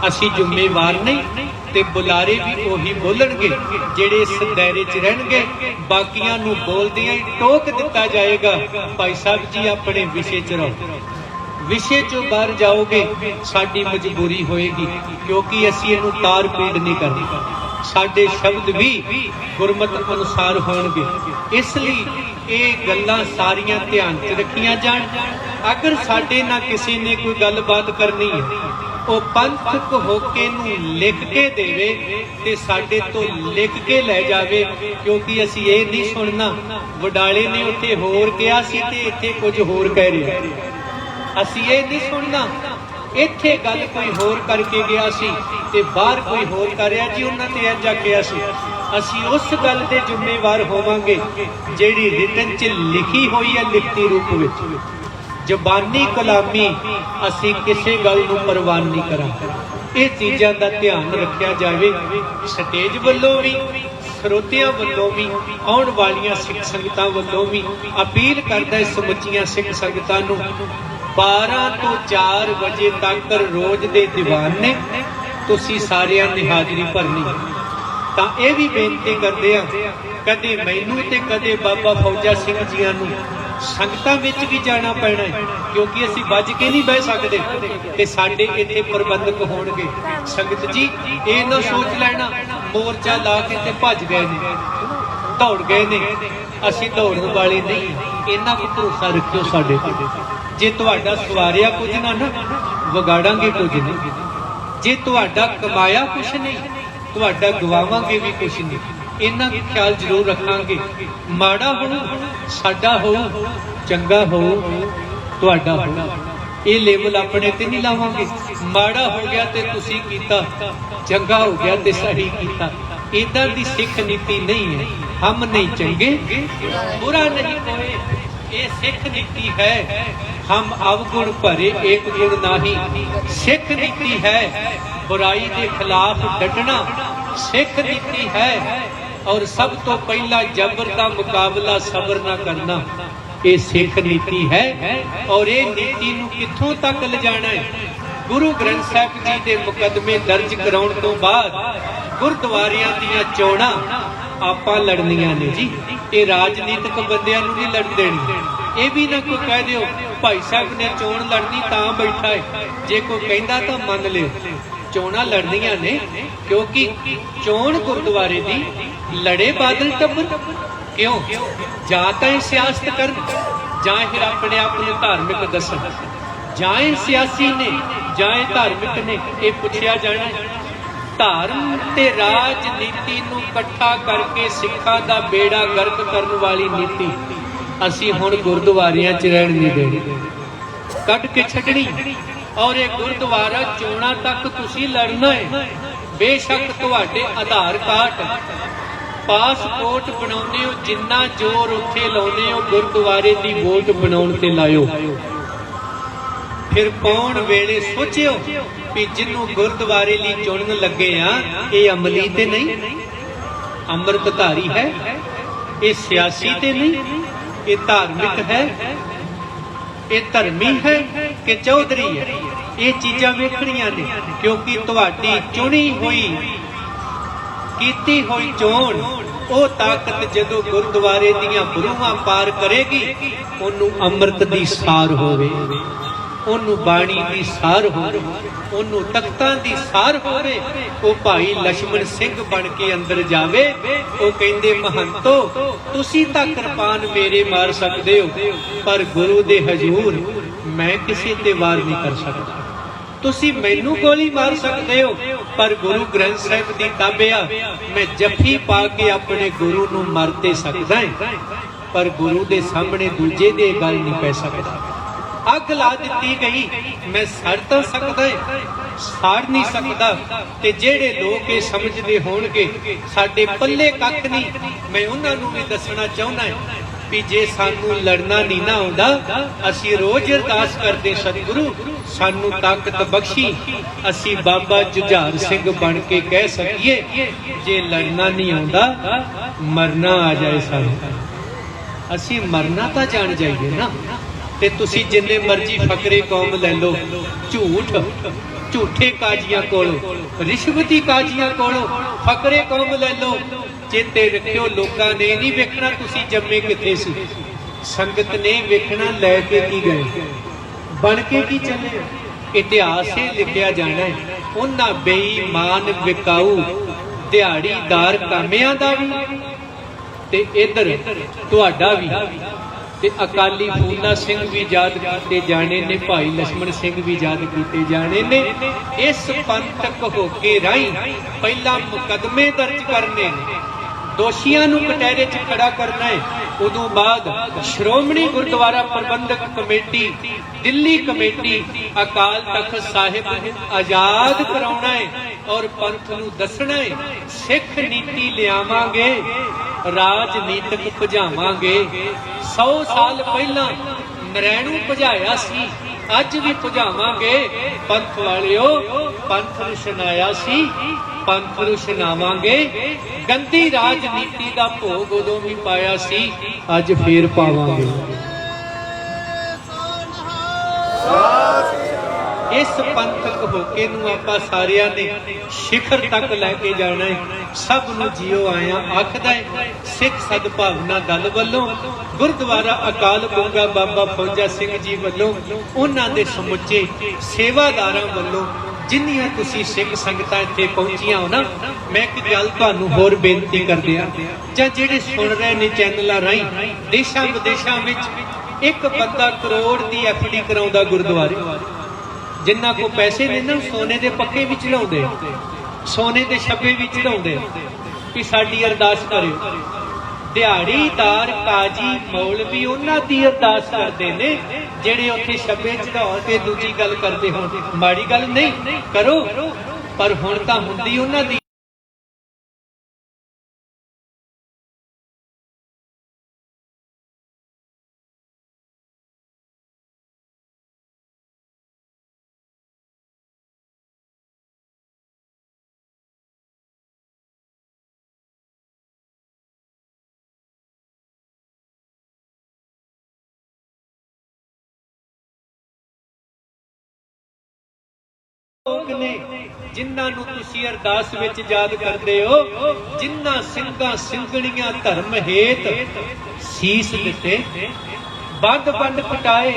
ਅਸੀਂ ਜ਼ਿੰਮੇਵਾਰ ਨਹੀਂ, ਤੇ ਬੁਲਾਰੇ ਵੀ ਉਹੀ ਬੋਲਣਗੇ ਜਿਹੜੇ ਇਸ ਦਾਇਰੇ 'ਚ ਰਹਿਣਗੇ। ਬਾਕੀਆਂ ਨੂੰ ਬੋਲਦਿਆਂ ਹੀ ਟੋਕ ਦਿੱਤਾ ਜਾਏਗਾ, ਭਾਈ ਸਾਹਿਬ ਜੀ ਆਪਣੇ ਵਿਸ਼ੇ 'ਚ ਰਹੋ। ਵਿਸ਼ੇ 'ਚੋਂ ਬਾਹਰ ਜਾਓਗੇ ਸਾਡੀ ਮਜਬੂਰੀ ਹੋਏਗੀ, ਕਿਉਂਕਿ ਅਸੀਂ ਇਹਨੂੰ ਤਾਰ ਪੀੜ ਨਹੀਂ ਕਰਨੀ। ਸਾਡੇ ਸ਼ਬਦ ਵੀ ਗੁਰਮਤਿ ਅਨੁਸਾਰ ਹੋਣਗੇ। ਇਸ ਲਈ ਇਹ ਗੱਲਾਂ ਸਾਰੀਆਂ ਧਿਆਨ 'ਚ ਰੱਖੀਆਂ ਜਾਣ। ਅਗਰ ਸਾਡੇ ਨਾਲ ਕਿਸੇ ਨੇ ਕੋਈ ਗੱਲਬਾਤ ਕਰਨੀ ਹੈ, ਉਹ ਪੰਥਕ ਹੋਕੇ ਨੂੰ ਲਿਖ ਕੇ ਦੇਵੇ ਤੇ ਸਾਡੇ ਤੋਂ ਲਿਖ ਕੇ ਲੈ ਜਾਵੇ, ਕਿਉਂਕਿ ਅਸੀਂ ਇਹ ਨਹੀਂ ਸੁਣਨਾ ਵਡਾਲੇ ਨੇ ਉੱਥੇ ਹੋਰ ਕਿਹਾ ਸੀ ਤੇ ਇੱਥੇ ਕੁਝ ਹੋਰ ਕਹਿ ਰਿਹਾ। ਅਸੀਂ ਇਹ ਨਹੀਂ ਸੁਣਨਾ ਇੱਥੇ ਗੱਲ ਕੋਈ ਹੋਰ ਕਰਕੇ ਗਿਆ ਸੀ ਤੇ ਬਾਹਰ ਕੋਈ ਹੋਰ ਕਰ ਰਿਹਾ ਜੀ, ਉਹਨਾਂ ਤੇ ਇੰਝ ਆਖਿਆ ਸੀ। ਅਸੀਂ ਉਸ ਗੱਲ ਦੇ ਜ਼ਿੰਮੇਵਾਰ ਹੋਵਾਂਗੇ ਜਿਹੜੀ ਰਿਟਨ 'ਚ ਲਿਖੀ ਹੋਈ ਹੈ, ਲਿਖਤੀ ਰੂਪ ਵਿੱਚ। ਜ਼ਬਾਨੀ ਕਲਾਮੀ ਅਸੀਂ ਕਿਸੇ ਗੱਲ ਨੂੰ ਪ੍ਰਵਾਨ ਨਹੀਂ ਕਰਾਂਗੇ। ਇਹ ਚੀਜ਼ਾਂ ਦਾ ਧਿਆਨ ਰੱਖਿਆ ਜਾਵੇ। ਸਟੇਜ ਵੱਲੋਂ ਵੀ, ਸਰੋਤਿਆਂ ਵੱਲੋਂ ਵੀ, ਆਉਣ ਵਾਲੀਆਂ ਸਿੱਖ ਸੰਗਤਾਂ ਵੱਲੋਂ ਵੀ ਅਪੀਲ ਕਰਦਾ ਸਮੁੱਚੀਆਂ ਸਿੱਖ ਸੰਗਤਾਂ ਨੂੰ 12 ਤੋਂ 4 ਵਜੇ ਤੱਕ ਰੋਜ਼ ਦੇ ਦੀਵਾਨ ਨੇ, ਤੁਸੀਂ ਸਾਰਿਆਂ ਨੇ ਹਾਜ਼ਰੀ ਭਰਨੀ। ਤਾਂ ਇਹ ਵੀ ਬੇਨਤੀ ਕਰਦੇ ਆ, ਕਦੇ ਮੈਨੂੰ ਤੇ ਕਦੇ ਬਾਬਾ ਫੌਜਾ ਸਿੰਘ ਜੀਆਂ ਨੂੰ ਸੰਗਤਾਂ ਵਿੱਚ ਵੀ ਜਾਣਾ ਪੈਣਾ ਹੈ, ਕਿਉਂਕਿ ਅਸੀਂ ਵੱਜ ਕੇ ਨਹੀਂ ਬਹਿ ਸਕਦੇ ਤੇ ਸਾਡੇ ਇੱਥੇ ਪ੍ਰਬੰਧਕ ਹੋਣਗੇ। ਸੰਗਤ ਜੀ ਇਹ ਨਾ ਸੋਚ ਲੈਣਾ ਮੋਰਚਾ ਲਾ ਕੇ ਤੇ ਭੱਜ ਗਏ ਨੇ, ਦੌੜ ਗਏ ਨੇ। ਅਸੀਂ ਦੌੜਨ ਵਾਲੇ ਨਹੀਂ, ਇੰਨਾ ਕੁ ਭਰੋਸਾ ਰੱਖਿਓ ਸਾਡੇ ਤੇ। ਜੇ ਤੁਹਾਡਾ ਸਵਾਰਿਆ ਕੁਝ ਨਾ ਵਿਗਾੜਾਂਗੇ ਕੁਝ ਨਹੀਂ, ਜੇ ਤੁਹਾਡਾ ਕਮਾਇਆ ਕੁਛ ਨਹੀਂ ਤੁਹਾਡਾ ਗਵਾਵਾਂਗੇ ਵੀ ਕੁਛ ਨਹੀਂ। ਇਹਨਾਂ ਦਾ ਖਿਆਲ ਜ਼ਰੂਰ ਰੱਖਾਂਗੇ। ਮਾੜਾ ਹੋਊ ਸਾਡਾ ਹੋਊ, ਚੰਗਾ ਹੋਊ ਤੁਹਾਡਾ ਹੋਊ, ਇਹ ਲੇਬਲ ਆਪਣੇ ਤੇ ਨਹੀਂ ਲਾਵਾਂਗੇ। ਮਾੜਾ ਹੋ ਗਿਆ ਤੇ ਤੁਸੀਂ ਕੀਤਾ, ਚੰਗਾ ਹੋ ਗਿਆ ਤੇ ਸਹੀ ਕੀਤਾ। ਇਦਾਂ ਦੀ ਸਿੱਖ ਨੀਤੀ ਨਹੀਂ ਹੈ। ਹਮ ਨਹੀਂ ਚੰਗੇ ਬੁਰਾ ਨਹੀਂ ਕੋਏ, ਇਹ ਸਿੱਖ ਨੀਤੀ ਹੈ। ਹਮ ਅਵਗੁਣ ਭਰੇ ਏਕ ਗੁਣ ਨਾਹੀ, ਸਿੱਖ ਨੀਤੀ ਹੈ। बुराई के खिलाफ डटना सिख नीति है। और सब तो पहला जबर का मुकाबला सबर ना करना, ये सिख नीति है। और ये नीति नूं कित्थों तक ले जाना है? गुरु ग्रंथ साहिब जी के मुकदमे दर्ज कराउण तो बाद गुरुद्वारियां दीयां चोणां आपां लड़नियां ने जी। ये राजनीतिक बंदियां नूं नहीं लड़ देनी। ये भी ना कोई कह दिओ भाई साहब ने चोण लड़नी तां बैठा है, जे कोई कहंदा तां मन लिओ। चोणां लड़नियां ने, क्योंकि चोण गुरुद्वारे दी लड़े बादल टब्बर। क्यों? जां तां सियासत करन, जां फिर अपने आप नूं धार्मिक दसन, जां सियासी ने जां धार्मिक ने। ये पुछया जाना धर्म ते राजनीति नूं इकट्ठा करके सिक्खां दा बेड़ा गर्क करन वाली नीति असीं हुण गुरुद्वारियां च रहण नहीं देनी, कढ के छड्डणी। और ये गुरुद्वारा चोणां तक तुसीं लड़ना है। बेशक तुहाडे आधार कार्ड पासपोर्ट बनाउने हो, जिन्ना जोर उत्थे लाउने हो गुरुद्वारे दी वोट बनाउण ते लायो। फिर पाउण वेले सोचियो भी जिन्नू गुरुद्वारे लई चुनन लगे आ ये अमली ते नहीं, अमृतधारी है, ये सियासी ते नहीं, ये धार्मिक है, ये धर्मी है कि चौधरी है। ये चीज़ां वेखणियां ने, क्योंकि तुहाडी चुनी हुई कीती हुई चोण वो ताकत जदों गुरुद्वारे दीयां बरूहां पार करेगी, ओनू अमृत दी सार होवे, ओनू बाणी दी सार होवे, ओनू तख्तां दी सार होवे। वो भाई लक्ष्मण सिंह बन के अंदर जावे, वो कहंदे महंतो तुसीं तां किरपान मेरे मार सकदे हो, पर गुरु दे हजूर मैं किसी ते वार नहीं कर सकदा। तुसीं मैनू गोली मार सकदे हो, पर गुरु ग्रंथ साहिब दी ताबिया मैं जफी पा के अपने गुरु नूं मर ते सकदा है, पर गुरु दे सामने दूजे दे गल नहीं पै सकदा। अग ला दी गई, मैं सड़ तो सकदा है, साड़ नहीं सकदा। ते जेड़े लोग ये समझदे होणगे साडे पल्ले कख नहीं, मैं उन्हां नूं भी दसना चाहुंदा है भी जे सानू लड़ना नहीं ना आउंदा, असीं रोज अरदास करदे सतगुरु सानू ताकत बख्शी, असीं बाबा जुझार सिंह बन के कह सकीए जे लड़ना नहीं आउंदा मरना आ जाए सानू। असीं मरना तां जान जाइए ना। ते तुसीं जिन्ने मर्जी फकरे कौम लै लो, झूठ झूठे काजियां कोलों, रिश्वती काजियां कोलों फकरे कौम लै लो। चेते रखियो लोकां ने नहीं वेखना तुसीं जम्मे किथे सी, संगत ने वेखना लैके की गए, बन के की चले। इतिहास से लिखिया जाना है उन्हां बेईमान विकाऊ दिहाड़ीदार कामियां दा भी ते इधर तुहाडा भी। ते अकाली फूला सिंह भी याद किए जाने ने, भाई लक्ष्मण सिंह भी याद किए जाने ने। इस पंथक होके राही पहला मुकदमे दर्ज करने ने, दोषियां नूं कटहरे च खड़ा करना है। उदों बाद श्रोमणी गुरुद्वारा प्रबंधक कमेटी, दिल्ली कमेटी, अकाल तख्त साहिब आजाद कराउणा है और पंथ नूं दसना है। सिख नीति लियावांगे, राजनीतिक भजावांगे। 100 साल पहला नरैणू भजाया सी, अज भी भजावांगे। पंथ वालिओ पंथ नूं छनाया सी, पंथ नूं छनावांगे। गंदी राजनीति दा भोग उदों भी पाया सी, अज फेर पावांगे। इस पंथक होके नूं आपां सारियां ने शिखर तक लैके जाना है। सब नूं जियो आया आखदा है सिख सद्भावना दल वल्लों गुरुद्वारा अकाल बंगा बाबा फौजा सिंह जी वल्लों उन्हां दे समुचे सेवादारां वल्लों जिन्नियां तुसीं सिख संगतां इत्थे पहुंचियां हो ना, मैं एक गल तुहानूं होर बेनती कर दियां जां जिहड़े सुन रहे ने चैनलां राहीं देशां विदेशां विच एक बंदा करोड़ दी FD कराउंदा गुरुद्वारे, जिन्हां को पैसे ने ना सोने दे पक्के भी चढ़ाउंदे, सोने दे छब्बे भी चढ़ाउंदे कि साडी अरदास करियो। दिहाड़ीदार काजी मौलवी उन्हां दी अरदास करदे ने ਜਿਹੜੇ ਉੱਥੇ ਛੱਬੇ ਚੜਾਉ ਕੇ ਦੂਜੀ ਗੱਲ ਕਰਦੇ ਹੋਣ, ਮਾੜੀ ਗੱਲ ਨਹੀਂ ਕਰੋ, ਪਰ ਹੁਣ ਤਾਂ ਹੁੰਦੀ ਉਹਨਾਂ ਦੀ। लोग ने जिन्हां नूं तुसीं अरदास विच याद करदे हो, जिन्हां ਸਿੰਘਾਂ ਸਿੰਘਣੀਆਂ धर्म हेत शीस दिते, बंद बंद कटाए,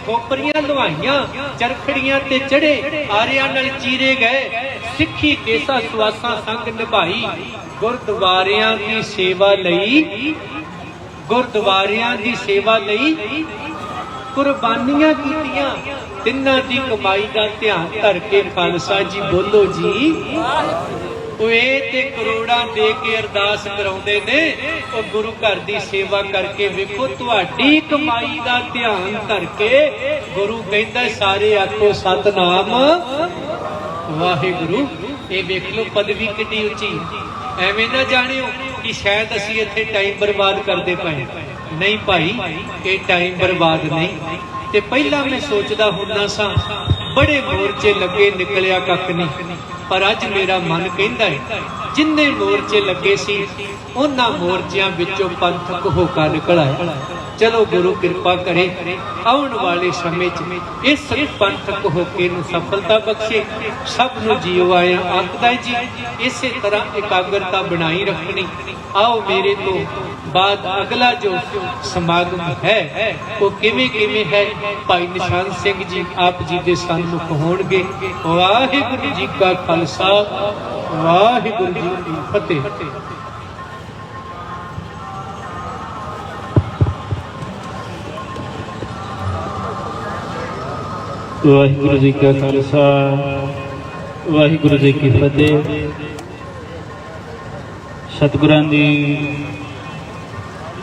खोपरियां लुहाइयां, चरखड़ियां ते चढ़े, आरियां नाल चीरे गए, सिੱਖੀ केसा सुआसां संग निभाई, गुरुद्वारियां दी सेवा लई, गुरुद्वारियां दी सेवा लई कुर्बानियां कीतियां, तिन्हां दी कमाई दा ध्यान धर के खालसा जी बोलो जी। ओए ते करोड़ां दे के अरदास कराउंदे ने, ओ गुरु घर दी सेवा करके वेखो तुहाडी कमाई दा ध्यान धर के गुरु कहंदा सारे आखो सतनाम वाहिगुरु। ये वेख लो पदवी कितनी उची, एवें ना जानियो कि शायद असीं इत्थे टाइम बर्बाद करदे पए, नहीं भाई ये टाइम बर्बाद नहीं। ते पहला मैं सोचदा हुंदा सा बड़े मोर्चे लगे निकलिया कख नहीं, पर अज मेरा मन कहंदा है जिन्ने मोर्चे लगे सी उन्हां मोर्चियां विचों पंथक होका निकल आया। चलो गुरु कृपा करे आउण वाले समय च इस पंथक होके नूं सफलता बख्शे, सब नूं जीओ आया आखदा जी। इसे तरह एकाग्रता बनाई रखनी। आओ मेरे तो बाद अगला जो समागम है वो किवें किवें है, भाई निशान सिंह जी आप जी दे सन्मुख होणगे। वाहिगुरू जी का खालसा वाहिगुरू जी की फतेह। वाहिगुरू जी का खालसा वाहिगुरू जी की फतेह। सतगुरां दी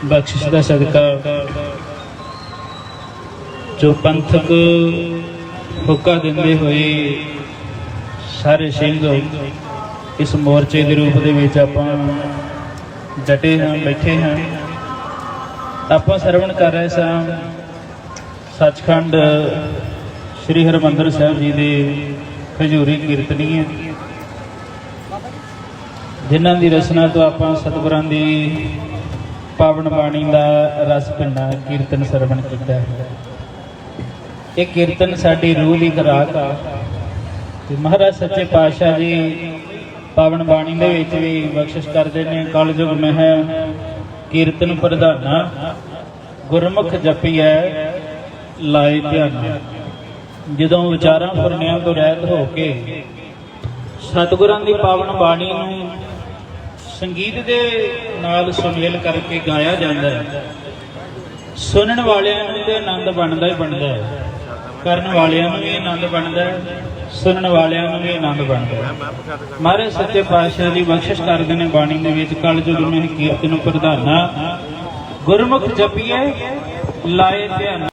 बख्शिश दा सदका जो पंथक हुक्का दिंदे होए सारे सिंह इस मोर्चे के रूप दे विच आपां डटे हाँ, बैठे हाँ। आपां सरवण कर रहे सां सचखंड श्री हरमंदर साहिब जी दे खजूरी कीर्तनीय, जिन्हां दी रचना तो आपां सतगुरां दी पावन बाणी का रस पिंडा कीर्तन सरवण किया है। ये कीर्तन साडी रूह की खुराक आ। महाराज सच्चे पातशाह जी पावन बाणी दे विच भी बख्शिश करते हैं, कलयुग में है कीर्तन प्रधाना, गुरमुख जपीए लाए ध्याना। जदों विचारां फुरनियां तो रहत हो के सतगुरां दी पावन बाणी नूं संगीत दे नाल सुमेल करके गाया जाता है, सुनने वालियां नूं ते आनंद बनदा ही बनदा है, करन वालियां नूं भी आनंद बनदा है, सुनने वालियां नूं भी आनंद बनदा है। महाराज सच्चे पातशाह जी बख्शिश करदे ने बाणी दे विच कलयुग में कीर्तन प्रधाना, गुरमुख जपीए लाए ध्याना।